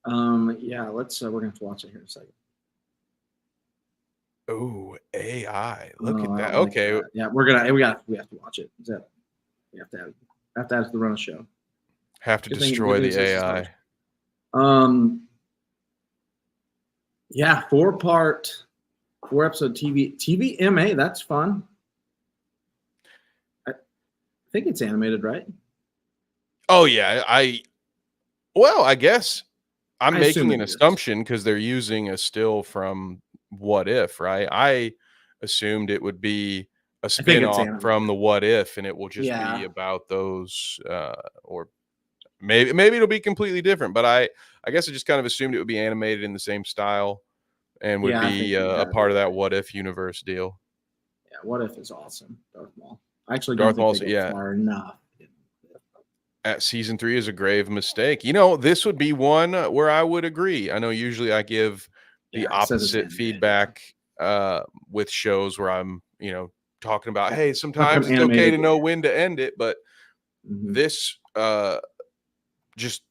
Headbug? Yeah, let's we're gonna have to watch it here in a second. Oh, AI. Look at that. Okay. Like that. Yeah, we have to watch it. We have to add it to the run of show. Have to destroy the AI. Yeah, 4-part, 4-episode TVMA. That's fun. I think it's animated, right? Oh yeah, I guess I'm making an assumption because they're using a still from What If, right? I assumed it would be a spin-off from the What If, and it will just be about those, or maybe it'll be completely different. But I guess I just kind of assumed it would be animated in the same style and would be a part of that What If universe deal. Yeah, What If is awesome. Darth Maul. Actually, Darth Maul's far enough. At season 3 is a grave mistake. You know, this would be one where I would agree. I know usually I give the opposite feedback with shows where I'm, talking about, hey, sometimes it's okay to know when to end it, but this just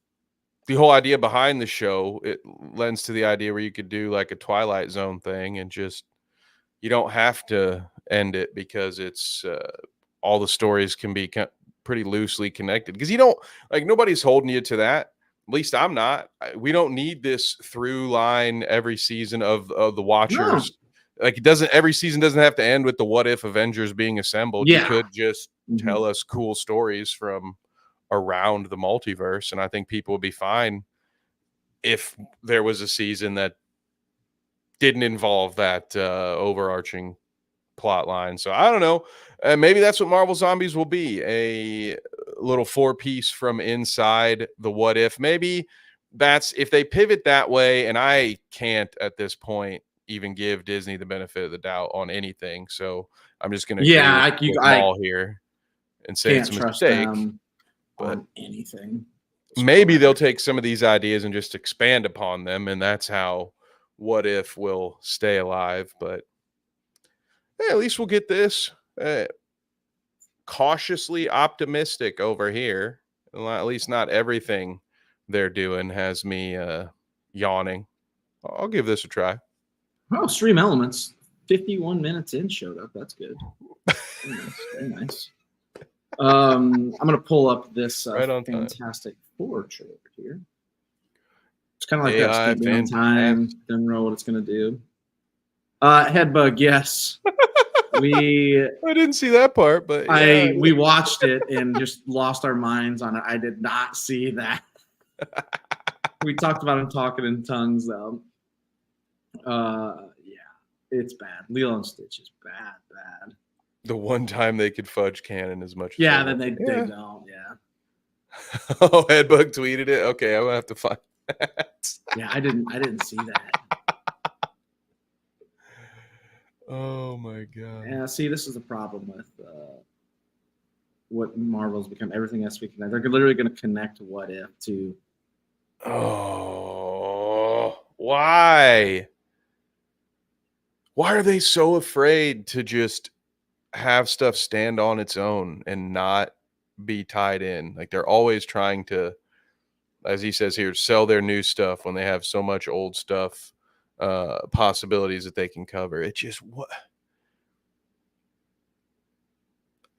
the whole idea behind the show, it lends to the idea where you could do like a Twilight Zone thing and just you don't have to end it because it's all the stories can be pretty loosely connected because you don't like nobody's holding you to that. At least I'm not. We don't need this through line every season of the Watchers. No. Like every season doesn't have to end with the What If Avengers being assembled. Yeah. You could just tell us cool stories from around the multiverse. And I think people would be fine if there was a season that didn't involve that overarching plot line. So I don't know. Maybe that's what Marvel Zombies will be, a little 4-piece from inside the what if. Maybe that's if they pivot that way, and I can't at this point even give Disney the benefit of the doubt on anything. So I'm just going to agree with Maul here and say it's a mistake. On anything. Maybe they'll take some of these ideas and just expand upon them, and that's how what if will stay alive. But at least we'll get this. Cautiously optimistic over here. At least not everything they're doing has me yawning. I'll give this a try. Oh, Stream Elements, 51 minutes in showed up. That's good. Very nice. I'm going to pull up this Fantastic Four trailer here. It's kind of like that speed down time. Don't know what it's going to do. Headbug, yes. I didn't see that part, but yeah. We watched it and just lost our minds on it. I did not see that. We talked about him talking in tongues, though. Yeah, it's bad. Lilo and Stitch is bad. The one time they could fudge canon as much as then they don't. Yeah. Oh, Headbug tweeted it. Okay, I'm gonna have to find that. Yeah, I didn't see that. Oh my god. Yeah, see, this is the problem with what Marvel's become. Everything has to be connected. They're literally going to connect What If to. Oh, why? Why are they so afraid to just have stuff stand on its own and not be tied in? Like they're always trying to, as he says here, sell their new stuff when they have so much old stuff. Possibilities that they can cover. It just what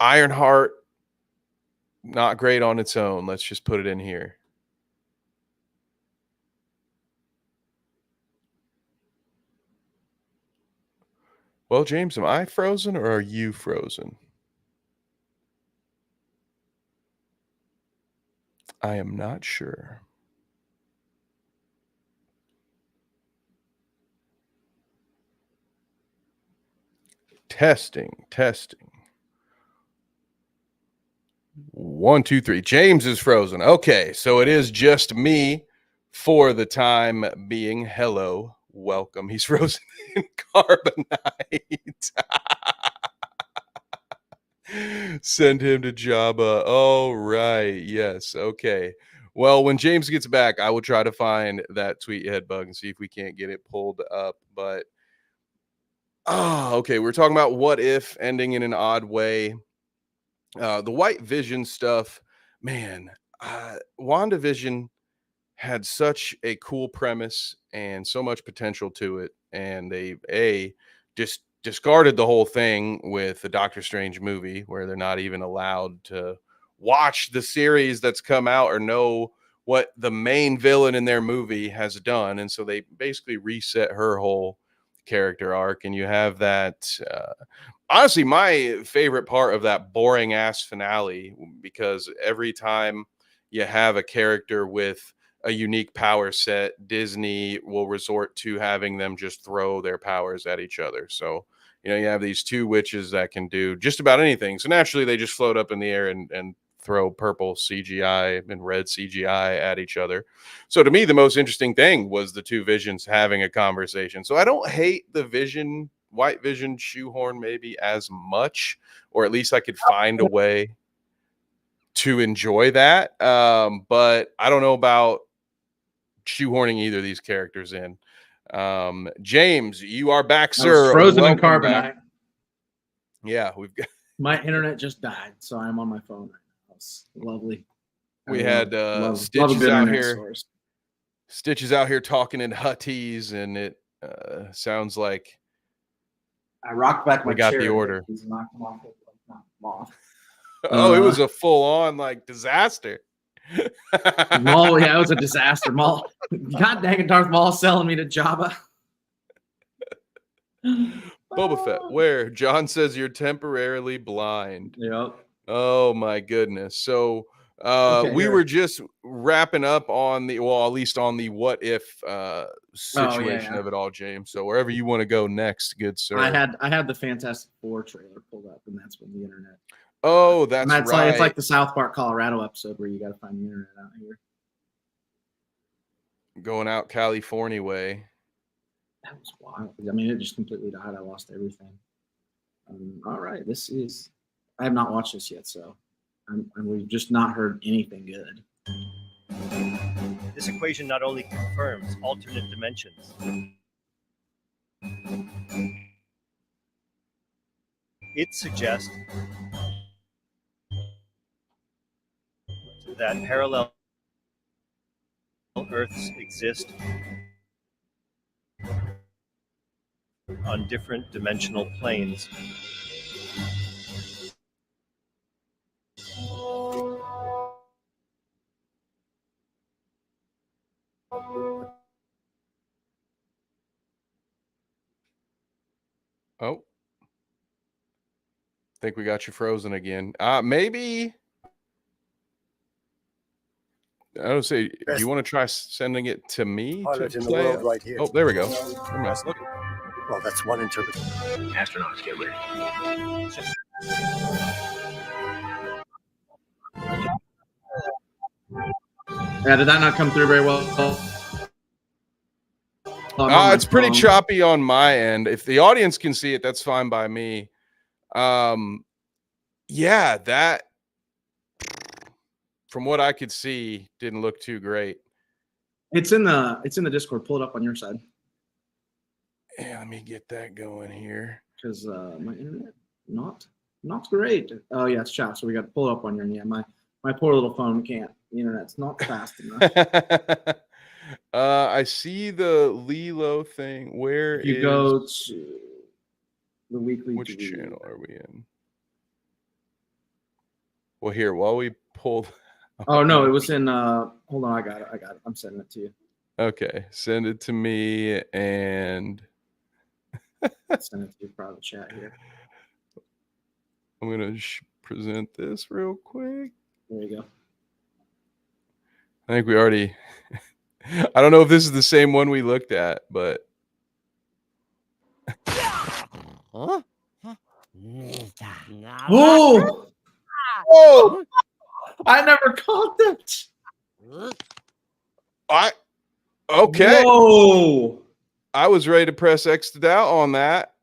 Ironheart, not great on its own. Let's just put it in here. Well, James, am I frozen or are you frozen? I am not sure. Testing. 1, 2, 3. James is frozen. Okay, so it is just me for the time being. Hello, welcome. He's frozen in carbonite. Send him to Jabba. Oh, right. Yes. Okay. Well, when James gets back, I will try to find that tweet Headbug and see if we can't get it pulled up. But okay. We're talking about What If ending in an odd way. The White Vision stuff, man. WandaVision had such a cool premise and so much potential to it, and they just discarded the whole thing with the Doctor Strange movie, where they're not even allowed to watch the series that's come out or know what the main villain in their movie has done, and so they basically reset her whole character arc. And you have that honestly my favorite part of that boring ass finale, because every time you have a character with a unique power set, Disney will resort to having them just throw their powers at each other. So you have these two witches that can do just about anything, so naturally they just float up in the air and throw purple CGI and red CGI at each other. So to me, the most interesting thing was the two visions having a conversation. So I don't hate the White Vision shoehorn maybe as much, or at least I could find a way to enjoy that. But I don't know about shoehorning either of these characters in. James, you are back, sir. Frozen in carbonite. Back. Yeah, we've got my internet just died, so I'm on my phone right now. It's lovely. We had Stitches out here. Source. Stitches out here talking in hutties, and it sounds like I rocked back my chair. We got the order. He's knocked him off. Oh, it was a full-on disaster. Maul, yeah, it was a disaster. Maul, God dang it, Darth Maul selling me to Jabba. Boba Fett, where John says you're temporarily blind. Yep. Oh my goodness. So We were just wrapping up on the, well, at least on the what if situation of it all, James. So wherever you want to go next, good sir. I had the Fantastic Four trailer pulled up, and that's when the internet. Oh, that's right. It's like the South Park Colorado episode where you got to find the internet out here. Going out California way. That was wild. I mean, it just completely died. I lost everything. All right, I have not watched this yet, so we've just not heard anything good. This equation not only confirms alternate dimensions, it suggests that parallel Earths exist on different dimensional planes. Oh, think we got you frozen again. Maybe. I don't say. Do you want to try sending it to me to play it? Right here. Oh, there we go. Well, that's one interpretation. Astronauts, get ready. Yeah, did that not come through very well? It's pretty choppy on my end. If the audience can see it, that's fine by me. Yeah, that from what I could see didn't look too great. It's in the Discord. Pull it up on your side. Yeah, let me get that going here. Because my internet not great. Oh yeah, it's chopped. So we got to pull it up on your. Yeah, my poor little phone can't. The internet's not fast enough. I see the Lilo thing. Where you go to the weekly. Which channel are we in? Well, here while we pull. Oh no, it was in. Hold on, I got it. I'm sending it to you. Okay, send it to me and send it to your private chat here. I'm gonna present this real quick. There you go. I think we already. I don't know if this is the same one we looked at, but. Huh? Oh! Oh! I never caught that. Okay. Whoa! I was ready to press X out on that,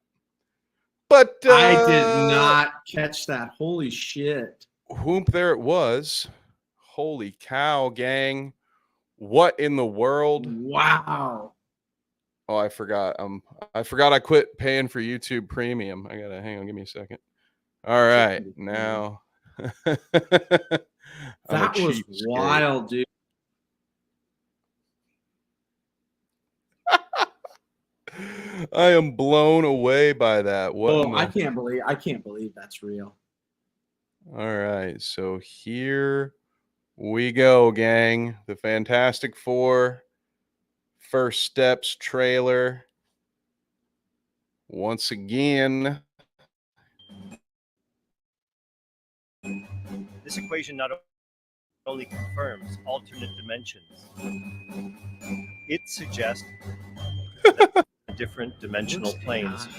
but I did not catch that. Holy shit! Whoop! There it was. Holy cow, gang! What in the world? Wow! Oh, I forgot. I forgot I quit paying for YouTube Premium. I gotta hang on. Give me a second. All right, now. That was wild, dude. I am blown away by that. What? I can't believe that's real. All right, so here we go, gang. The Fantastic Four First Steps trailer. Once again. This equation not only confirms alternate dimensions, it suggests different dimensional planes.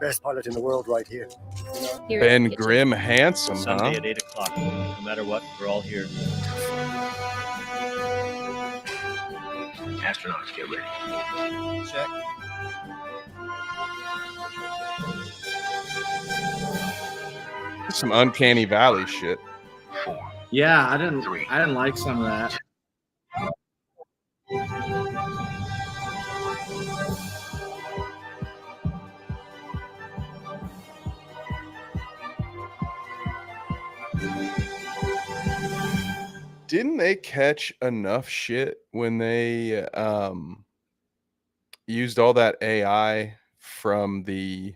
Best pilot in the world right here. Ben Grimm handsome, Sunday at 8 o'clock. No matter what, we're all here. Astronauts, get ready. Check. Some uncanny valley shit. 4. Yeah, I didn't like some of that. Didn't they catch enough shit when they used all that AI from the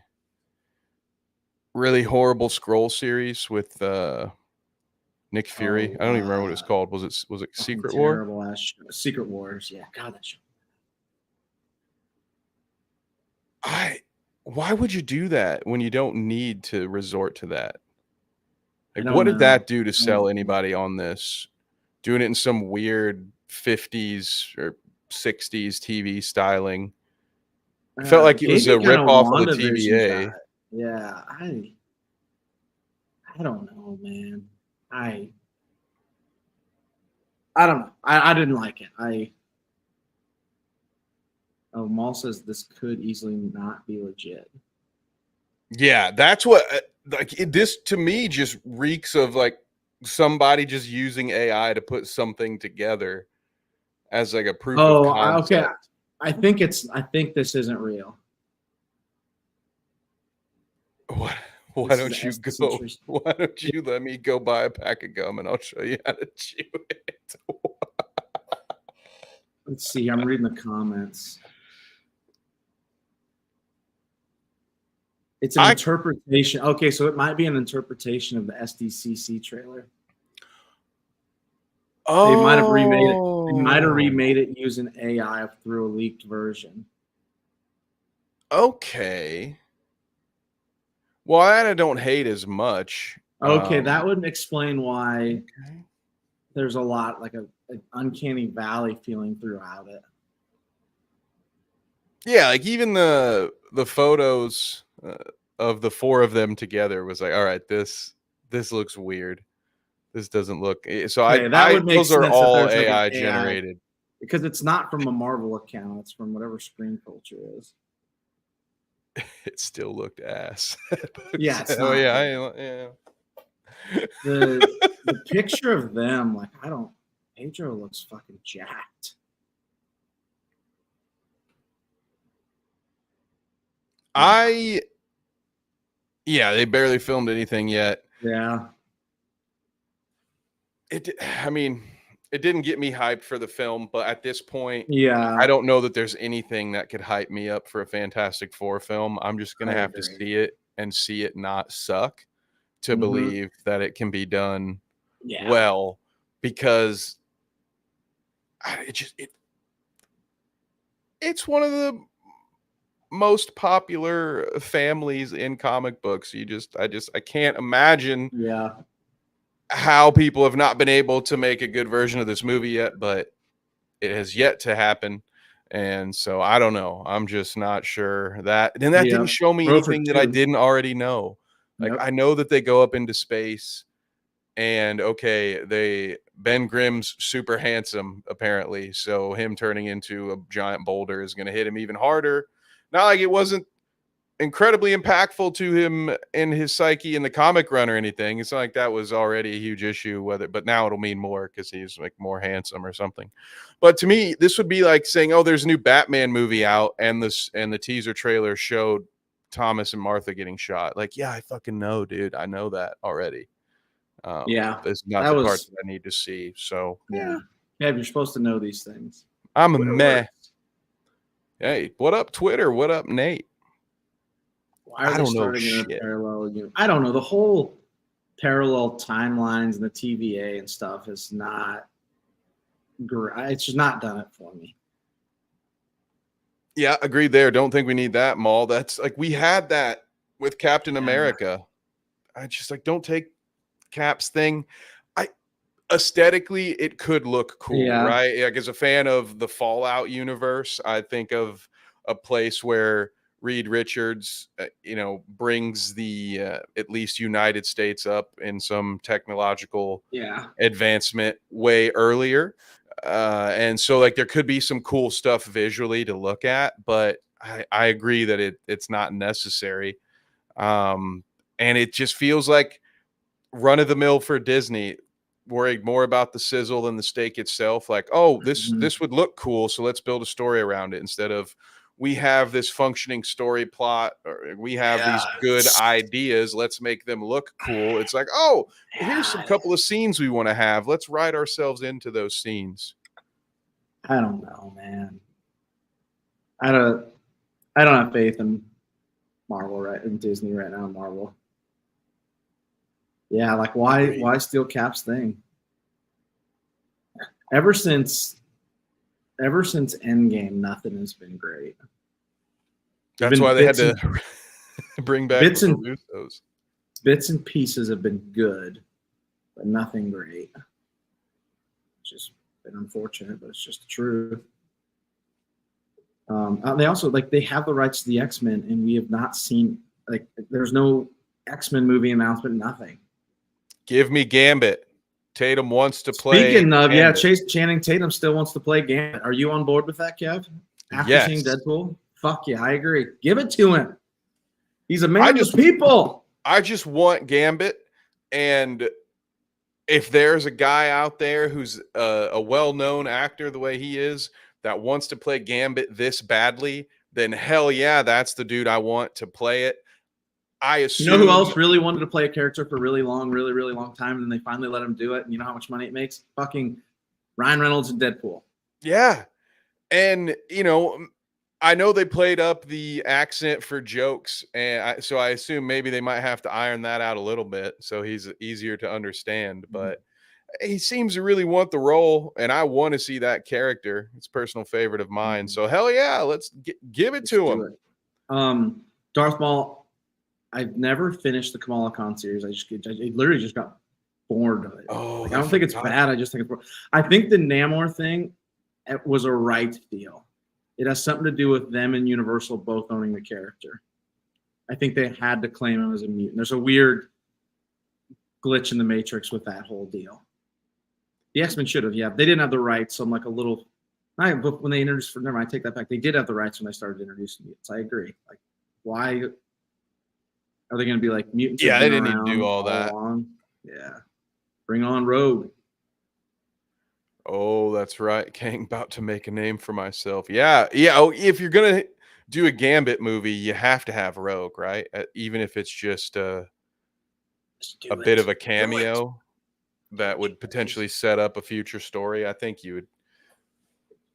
really horrible Scroll series with Nick Fury? I don't even remember what it's called. Was it Secret War? Terrible ass show. Secret Wars. Yeah, God, that show. Why would you do that when you don't need to resort to that? I Like, don't what did know. that do to I sell don't- anybody on this? Doing it in some weird 50s or 60s TV styling. It felt like it was a Maybe kind of ripoff of the WandaVision TVA. got it. Yeah, I don't know, man. I don't know. I didn't like it. Maul says this could easily not be legit. Yeah, that's what this to me just reeks of like somebody just using AI to put something together as like a proof of concept. Okay. I think this isn't real. Why don't you go? Why don't you let me go buy a pack of gum and I'll show you how to chew it? Let's see. I'm reading the comments. It's an interpretation. Okay, so it might be an interpretation of the SDCC trailer. Oh, they might have remade it. They might have remade it using AI through a leaked version. Okay. Well, I don't hate as much. Okay, that would explain why there's a lot like an uncanny valley feeling throughout it. Yeah, like even the photos of the four of them together was like, all right, this looks weird. This doesn't look so. That would make those sense are all like AI generated because it's not from a Marvel account. It's from whatever Screen Culture is. It still looked ass. Yeah. It's oh not yeah. The picture of them, like Pedro looks fucking jacked. They barely filmed anything yet. Yeah. It didn't get me hyped for the film, but at this point, yeah, I don't know that there's anything that could hype me up for a Fantastic Four film. I'm just gonna have to see it and see it not suck to believe that it can be done well, because it's one of the most popular families in comic books. I can't imagine how people have not been able to make a good version of this movie yet, but it has yet to happen. And so I don't know. I'm just not sure that. And that didn't show me anything that I didn't already know. Like I know that they go up into space and Ben Grimm's super handsome apparently. So him turning into a giant boulder is going to hit him even harder. Not like it wasn't incredibly impactful to him in his psyche in the comic run or anything. It's not like that was already a huge issue, but now it'll mean more because he's like more handsome or something. But to me, this would be like saying, oh, there's a new Batman movie out and the teaser trailer showed Thomas and Martha getting shot. Like, yeah, I fucking know, dude. I know that already. It's not the part that I need to see. So yeah, you're supposed to know these things. I'm a meh. Hey, what up, Twitter? What up, Nate? Why are they starting in a parallel universe? I don't know. The whole parallel timelines and the TVA and stuff is not great. It's just not done it for me. Yeah, agreed there. Don't think we need that, Maul. That's like we had that with Captain America. I just like don't take Cap's thing. Aesthetically, it could look cool, right? Like as a fan of the Fallout universe, I think of a place where Reed Richards, brings the at least United States up in some technological advancement way earlier. And so like there could be some cool stuff visually to look at, but I agree that it's not necessary. And it just feels like run of the mill for Disney, worried more about the sizzle than the steak itself. Like, oh, this would look cool, so let's build a story around it instead of we have this functioning story plot or we have these good ideas. Let's make them look cool. It's like, oh, here's some couple of scenes we want to have. Let's write ourselves into those scenes. I don't know, man. I don't have faith in Marvel in Disney right now. Marvel. Yeah, like why steal Cap's thing? Ever since Endgame, nothing has been great. That's why they had to bring back bits the and Russos. Bits and pieces have been good, but nothing great. It's just been unfortunate, but it's just the truth. They also they have the rights to the X-Men, and we have not seen there's no X-Men movie announcement. Nothing. Give me Gambit. Tatum wants to play. Speaking of, Gambit. Channing Tatum still wants to play Gambit. Are you on board with that, Kev? After seeing Deadpool, fuck yeah, I agree. Give it to him. He's a man of the people. I just want Gambit, and if there's a guy out there who's a well-known actor the way he is that wants to play Gambit this badly, then hell yeah, that's the dude I want to play it. I assume. You know who else really wanted to play a character for really long time, and then they finally let him do it, and you know how much money it makes? Fucking Ryan Reynolds and Deadpool. Yeah. And, I know they played up the accent for jokes, and so I assume maybe they might have to iron that out a little bit so he's easier to understand. But he seems to really want the role, and I want to see that character. It's a personal favorite of mine. So hell yeah, let's give it to him. Darth Maul. I've never finished the Kamala Khan series. I literally just got bored of it. Oh, I don't think it's bad. I just think it's boring. I think the Namor thing was a right deal. It has something to do with them and Universal both owning the character. I think they had to claim him as a mutant. There's a weird glitch in the Matrix with that whole deal. The X-Men should have, yeah. They didn't have the rights, so I'm like a little. But when they introduced, never mind, I take that back. They did have the rights when they started introducing mutants. I agree. Like, why are they going to be like mutants? Yeah, they didn't need to do all that. Along? Yeah, bring on Rogue. Oh, that's right. Kang, about to make a name for myself. Yeah. Oh, if you're gonna do a Gambit movie, you have to have Rogue, right? Even if it's just a bit of a cameo that would potentially set up a future story. I think you would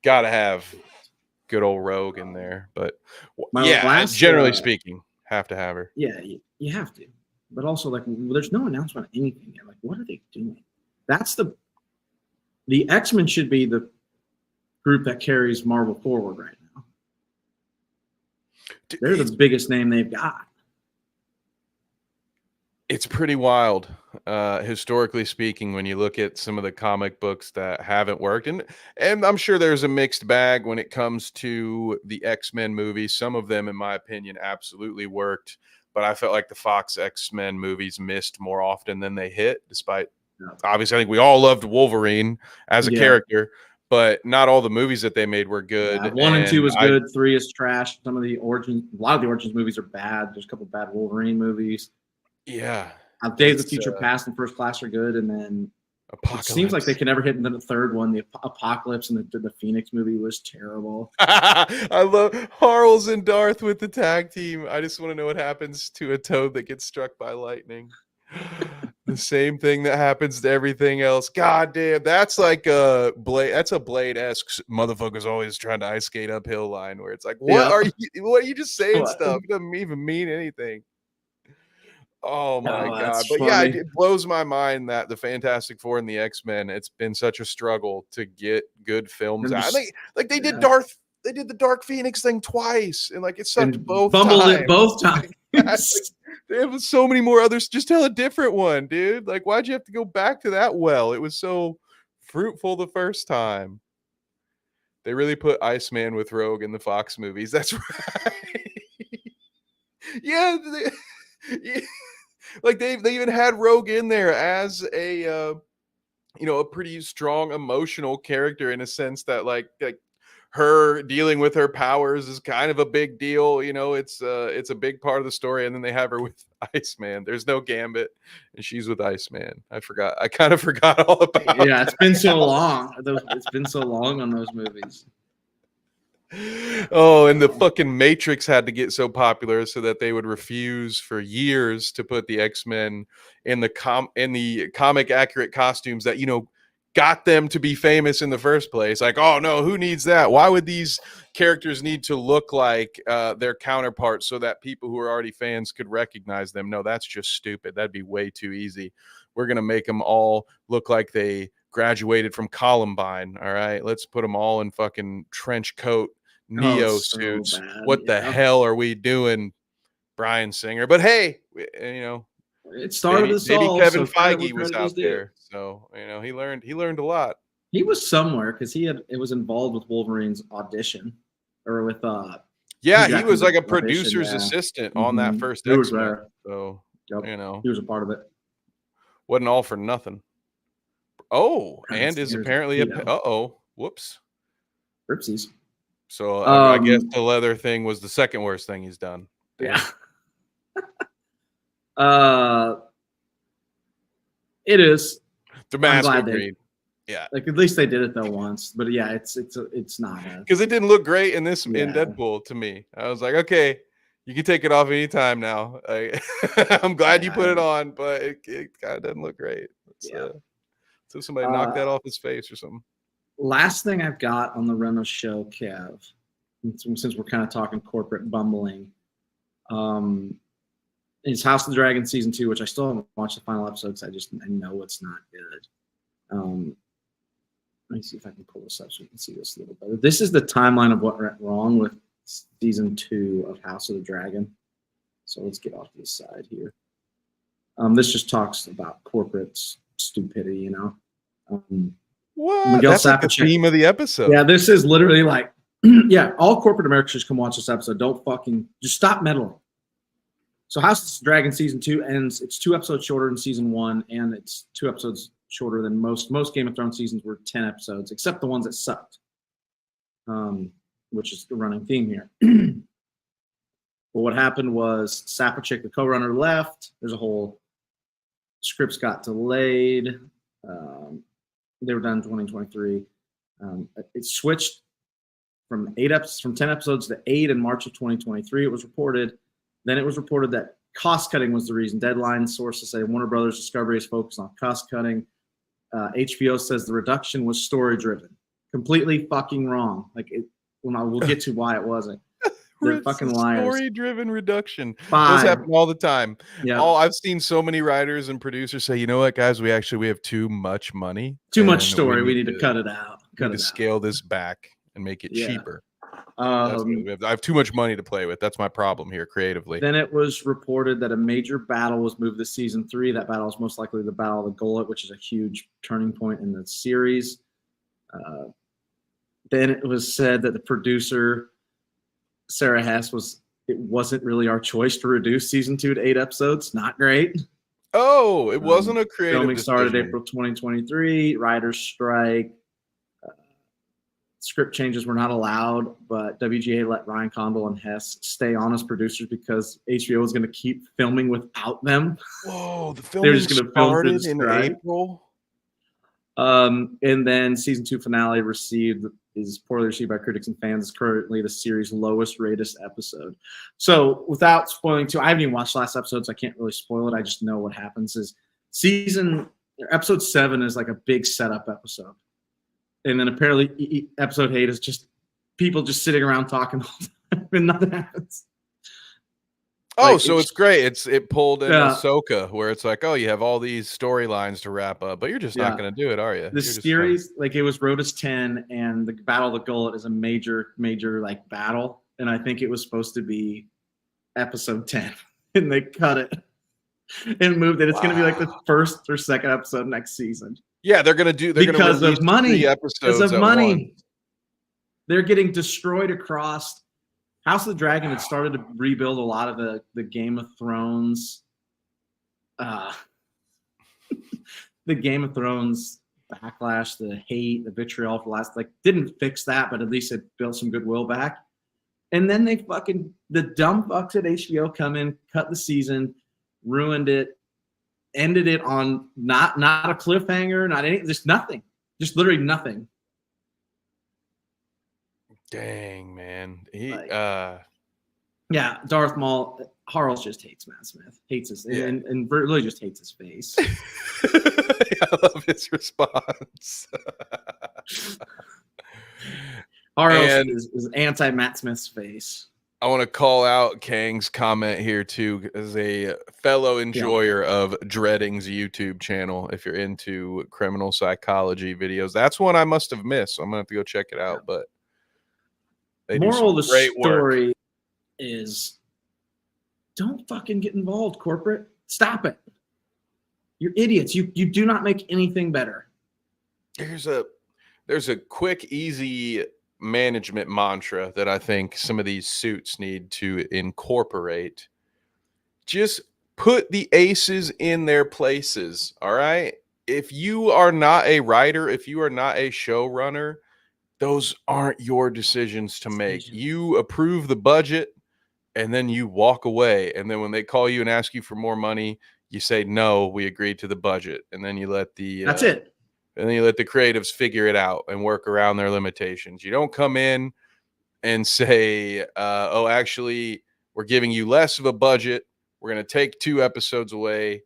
gotta have good old Rogue in there. But generally speaking, have to have her. Yeah, you have to. But also, there's no announcement of anything yet. Like, what are they doing? That's the X-Men should be the group that carries Marvel forward right now. They're the biggest name they've got. It's pretty wild, historically speaking, when you look at some of the comic books that haven't worked. And I'm sure there's a mixed bag when it comes to the X-Men movies. Some of them, in my opinion, absolutely worked. But I felt like the Fox X-Men movies missed more often than they hit, despite obviously, I think we all loved Wolverine as a character, but not all the movies that they made were good. Yeah, 1 and 2 was good. 3 is trash. A lot of the Origins movies are bad. There's a couple bad Wolverine movies. Yeah. Days of Future Past and First Class are good, and then it seems like they can never hit the third one. The Apocalypse and the Phoenix movie was terrible. I love Harles and Darth with the tag team. I just want to know what happens to a toad that gets struck by lightning. The same thing that happens to everything else. God damn, that's like a Blade. That's a Blade-esque motherfuckers always trying to ice skate uphill line where it's like, what are you just saying stuff? It doesn't even mean anything. Oh my God. But funny. It blows my mind that the Fantastic Four and the X-Men, it's been such a struggle to get good films out. They did the Dark Phoenix thing twice, and it sucked both times. Fumbled it both times. They have so many more others. Just tell a different one, dude. Why'd you have to go back to that well? It was so fruitful the first time. They really put Iceman with Rogue in the Fox movies. That's right. Yeah. They even had Rogue in there as a pretty strong emotional character in a sense that her dealing with her powers is kind of a big deal. It's a big part of the story. And then they have her with Iceman. There's no Gambit, and she's with Iceman. I kind of forgot all about it. Yeah, it's been so long. It's been so long on those movies. Oh, and the fucking Matrix had to get so popular so that they would refuse for years to put the X-Men in the comic accurate costumes that got them to be famous in the first place. Oh no, who needs that? Why would these characters need to look like their counterparts so that people who are already fans could recognize them? No, that's just stupid. That'd be way too easy. We're gonna make them all look like they graduated from Columbine. All right, let's put them all in fucking trench coat Neo so suits. bad, What the yeah. hell are we doing, Bryan Singer? But hey, it started us maybe all. Kevin So credit where Feige was credit out due. there, so he learned a lot. He was somewhere because it was involved with Wolverine's audition, or with Yeah, he Jackson's was like a audition, producer's yeah. assistant on that first He was X-Men. there. So Yep. he was a part of it. Wasn't all for nothing. Oh, Bryan and is Singer's apparently keto. whoops. Ripsies. So I guess the leather thing was the second worst thing he's done. Damn. Yeah. It is. The mask I'm glad agreed. Yeah. Like at least they did it though once. But yeah, it's not because it didn't look great in this in Yeah. Deadpool to me. I was like, okay, you can take it off anytime now. I'm glad you put it on, but it kind of doesn't look great. So somebody knocked that off his face or something. Last thing I've got on the Reno show, Kev, since we're kind of talking corporate bumbling, is House of the Dragon season 2, which I still haven't watched the final episode because I know it's not good. Let me see if I can pull this up so you can see this a little better. This is the timeline of what went wrong with season 2 of House of the Dragon. So let's get off to the side here. This just talks about corporate stupidity, you know. What? That's like the theme of the episode. Yeah, this is literally like, yeah, all corporate Americans just come watch this episode. Don't just stop meddling. So House of the Dragon season 2 ends. It's 2 episodes shorter than season 1, and it's 2 episodes shorter than most Game of Thrones seasons were 10 episodes, except the ones that sucked, which is the running theme here. But what happened was Sapachik, the co-runner, left. There's a whole scripts got delayed. They were done in 2023. It switched from 10 episodes to 8 in March of 2023. It was reported. Then it was reported that cost cutting was the reason. Deadline sources say Warner Brothers Discovery is focused on cost cutting. HBO says the reduction was story driven. Completely fucking wrong. We'll get to why it wasn't. They're fucking liars. Story-driven reduction. 5. Those happen all the time. Yeah. I've seen so many writers and producers say, you know what, guys, we have too much money. Too much story. We need to cut it out. Scale this back and make it cheaper. I have too much money to play with. That's my problem here creatively. Then it was reported that a major battle was moved to season 3. That battle is most likely the Battle of the Gullet, which is a huge turning point in the series. Then it was said that the producer, Sarah Hess, it wasn't really our choice to reduce season 2 to 8 episodes. Not great. Oh, it wasn't a creative filming decision. Started April 2023. Writers strike. Script changes were not allowed, but WGA let Ryan Condal and Hess stay on as producers because HBO was going to keep filming without them. Whoa, the filming started in April. And then season 2 finale is poorly received by critics and fans. Is currently the series' lowest rated episode. So without spoiling I haven't even watched the last episode, so I can't really spoil it. I just know what happens is episode 7 is like a big setup episode. And then apparently episode 8 is just people just sitting around talking all the time and nothing happens. Oh, so it's great. It pulled in Ahsoka where it's like, oh, you have all these storylines to wrap up, but you're just not going to do it, are you? The series, it was Rotus 10, and the Battle of the Gullet is a major like battle, and I think it was supposed to be episode 10, and they cut it and moved it. It's going to be like the first or second episode next season. Yeah, they're going to because of money. Because of money, once. They're getting destroyed across. House of the Dragon had started to rebuild a lot of the Game of Thrones, the Game of Thrones backlash, the hate, the vitriol for last, didn't fix that, but at least it built some goodwill back. And then the dumb fucks at HBO come in, cut the season, ruined it, ended it on not a cliffhanger, not anything, just nothing, just literally nothing. Dang, man. Yeah, Darth Maul. Harles just hates Matt Smith. Hates his and really just hates his face. I love his response. Harles is anti Matt Smith's face. I want to call out Kang's comment here too, as a fellow enjoyer of Dreading's YouTube channel. If you're into criminal psychology videos, that's one I must have missed. So I'm gonna have to go check it out. But They do Moral some of the great work. story is don't fucking get involved, corporate. Stop it. You're idiots. You do not make anything better. There's a quick, easy management mantra that I think some of these suits need to incorporate. Just put the aces in their places. All right. If you are not a writer, if you are not a showrunner, those aren't your decisions to make. You approve the budget and then you walk away. And then when they call you and ask you for more money, you say, no, we agreed to the budget. And then you let That's it. And then you let the creatives figure it out and work around their limitations. You don't come in and say, oh, actually, we're giving you less of a budget. We're going to take 2 episodes away.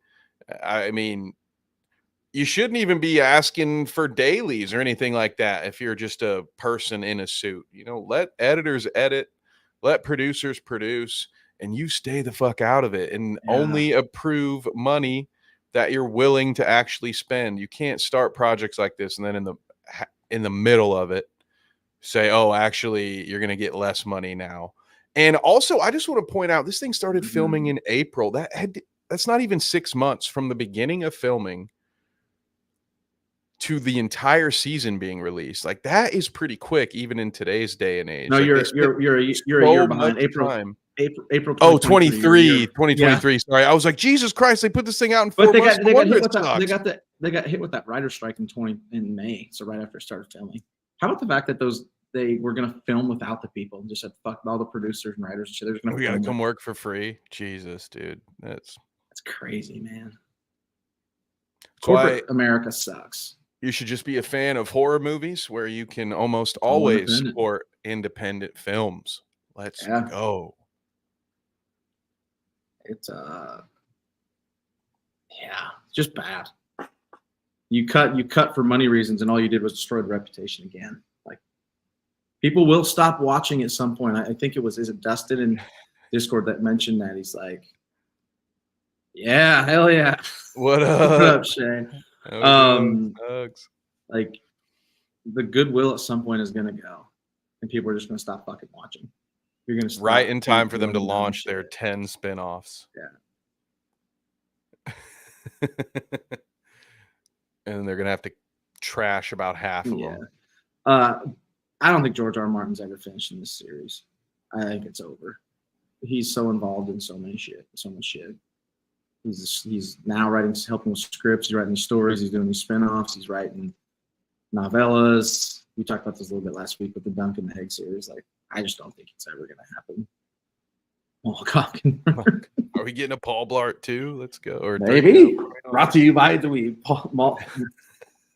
I mean, you shouldn't even be asking for dailies or anything like that if you're just a person in a suit. Let editors edit, let producers produce, and you stay the fuck out of it and only approve money that you're willing to actually spend. You can't start projects like this and then in the middle of it say, oh, actually, you're going to get less money now. And also, I just want to point out, this thing started filming in April. That's not even 6 months from the beginning of filming to the entire season being released. Like, that is pretty quick, even in today's day and age. No, like, you're a year behind. April 2023. Yeah. Sorry, I was like, Jesus Christ! They put this thing out in 4 months. They got hit with that writer strike in May. So right after it started filming. How about the fact that they were going to film without the people and just said fuck all the producers and writers and shit. They're going to gotta come work for free. Jesus, dude, that's crazy, man. Corporate America sucks. You should just be a fan of horror movies where you can almost always support independent films. Let's go. It's just bad. You cut for money reasons, and all you did was destroy the reputation again. Like, people will stop watching at some point. I think is it Dustin in Discord that mentioned that? He's like, yeah, hell yeah. What up? What up, Shay? Like, the goodwill at some point is gonna go, and people are just gonna stop fucking watching. You're gonna right in time for them to launch their 10 spinoffs. Yeah. And they're gonna have to trash about half of them. I don't think George R. Martin's ever finished in this series. I think it's over. He's so involved in so much shit. He's now helping with scripts. He's writing stories. He's doing these spinoffs. He's writing novellas. We talked about this a little bit last week with the Dunk and the Egg series. Like, I just don't think it's ever going to happen. Are we getting a Paul Blart too? Let's go. Or maybe. Brought to you by dDweeb.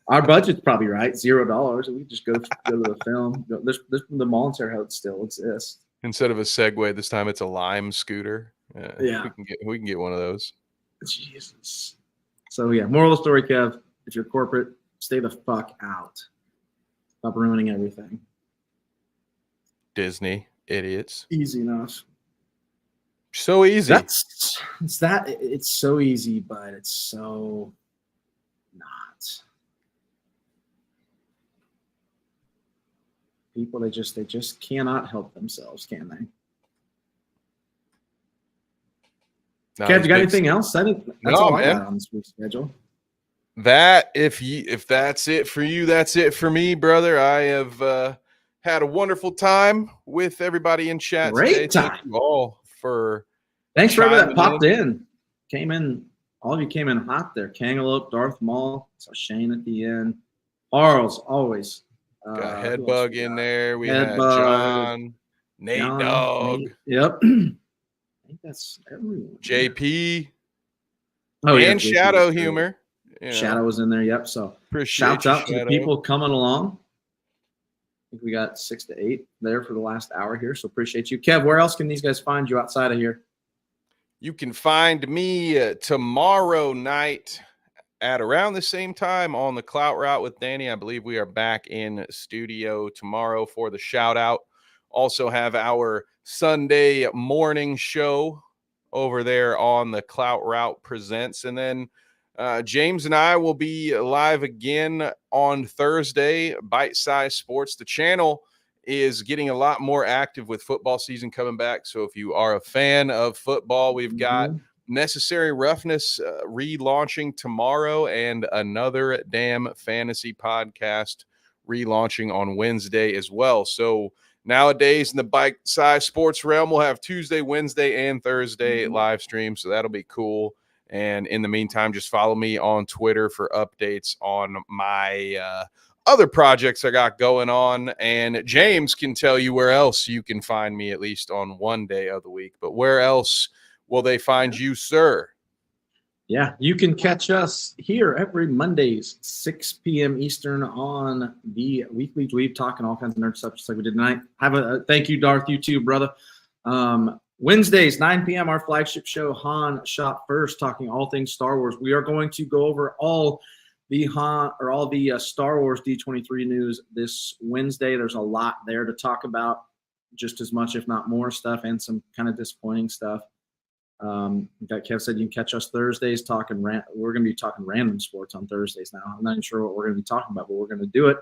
Our budget's probably right, $0. We just go to the film. The Mollinshaw House still exists. Instead of a Segway, this time it's a Lime scooter. Yeah, we can get one of those. Jesus. So yeah, moral of the story, Kev: if you're corporate, stay the fuck out. Stop ruining everything. Disney idiots. Easy enough. So easy. It's so easy, but it's so not. People, they just cannot help themselves, can they? Kev, you got anything else? That's all I got on this week's schedule. That if that's it for you, that's it for me, brother. I have had a wonderful time with everybody in chat today. Thank you all for thanks for everybody that popped in. All of you came in hot there. Kangaloo, Darth Maul, saw Shane at the end. Arles, always. Got Headbug in there. We had John, Nate Dog. Yep. I think that's everyone. JP. Oh, and Shadow Humor. Shadow was in there. Yep. So shouts out to the people coming along. I think we got 6 to 8 there for the last hour here. So appreciate you. Kev, where else can these guys find you outside of here? You can find me tomorrow night at around the same time on the Clout Route with Danny. I believe we are back in studio tomorrow for the shout out. Also have our Sunday morning show over there on the Clout Route Presents. And then James and I will be live again on Thursday, Bite Size Sports. The channel is getting a lot more active with football season coming back. So if you are a fan of football, we've got Necessary Roughness relaunching tomorrow and Another Damn Fantasy podcast relaunching on Wednesday as well. So nowadays in the bite-sized sports realm, we'll have Tuesday, Wednesday, and Thursday live streams. So that'll be cool. And in the meantime, just follow me on Twitter for updates on my other projects I got going on. And James can tell you where else you can find me, at least on one day of the week. But where else will they find you, sir? Yeah, you can catch us here every Mondays, 6 p.m. Eastern on the Weekly Dweeb, talking all kinds of nerd stuff just like we did tonight. Have a thank you, Darth, you too, brother. Wednesdays, 9 p.m., our flagship show, Han Shot First, talking all things Star Wars. We are going to go over all the Star Wars D23 news this Wednesday. There's a lot there to talk about, just as much, if not more stuff, and some kind of disappointing stuff. Like Kev said, you can catch us Thursdays talking. We're going to be talking random sports on Thursdays now. I'm not even sure what we're going to be talking about, but we're going to do it.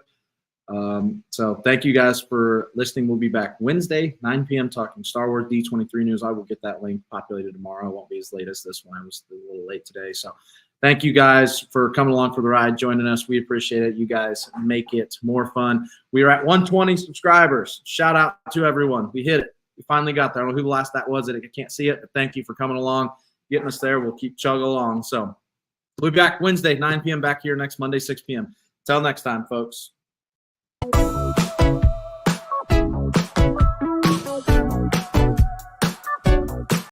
So thank you guys for listening. We'll be back Wednesday, 9 p.m. talking Star Wars D23 news. I will get that link populated tomorrow. It won't be as late as this one. I was a little late today. So thank you guys for coming along for the ride, joining us. We appreciate it. You guys make it more fun. We are at 120 subscribers. Shout out to everyone. We hit it. We finally got there. I don't know who the last that was. I can't see it, but thank you for coming along, getting us there. We'll keep chugging along. So we'll be back Wednesday, 9 p.m. back here next Monday, 6 p.m. Till next time, folks.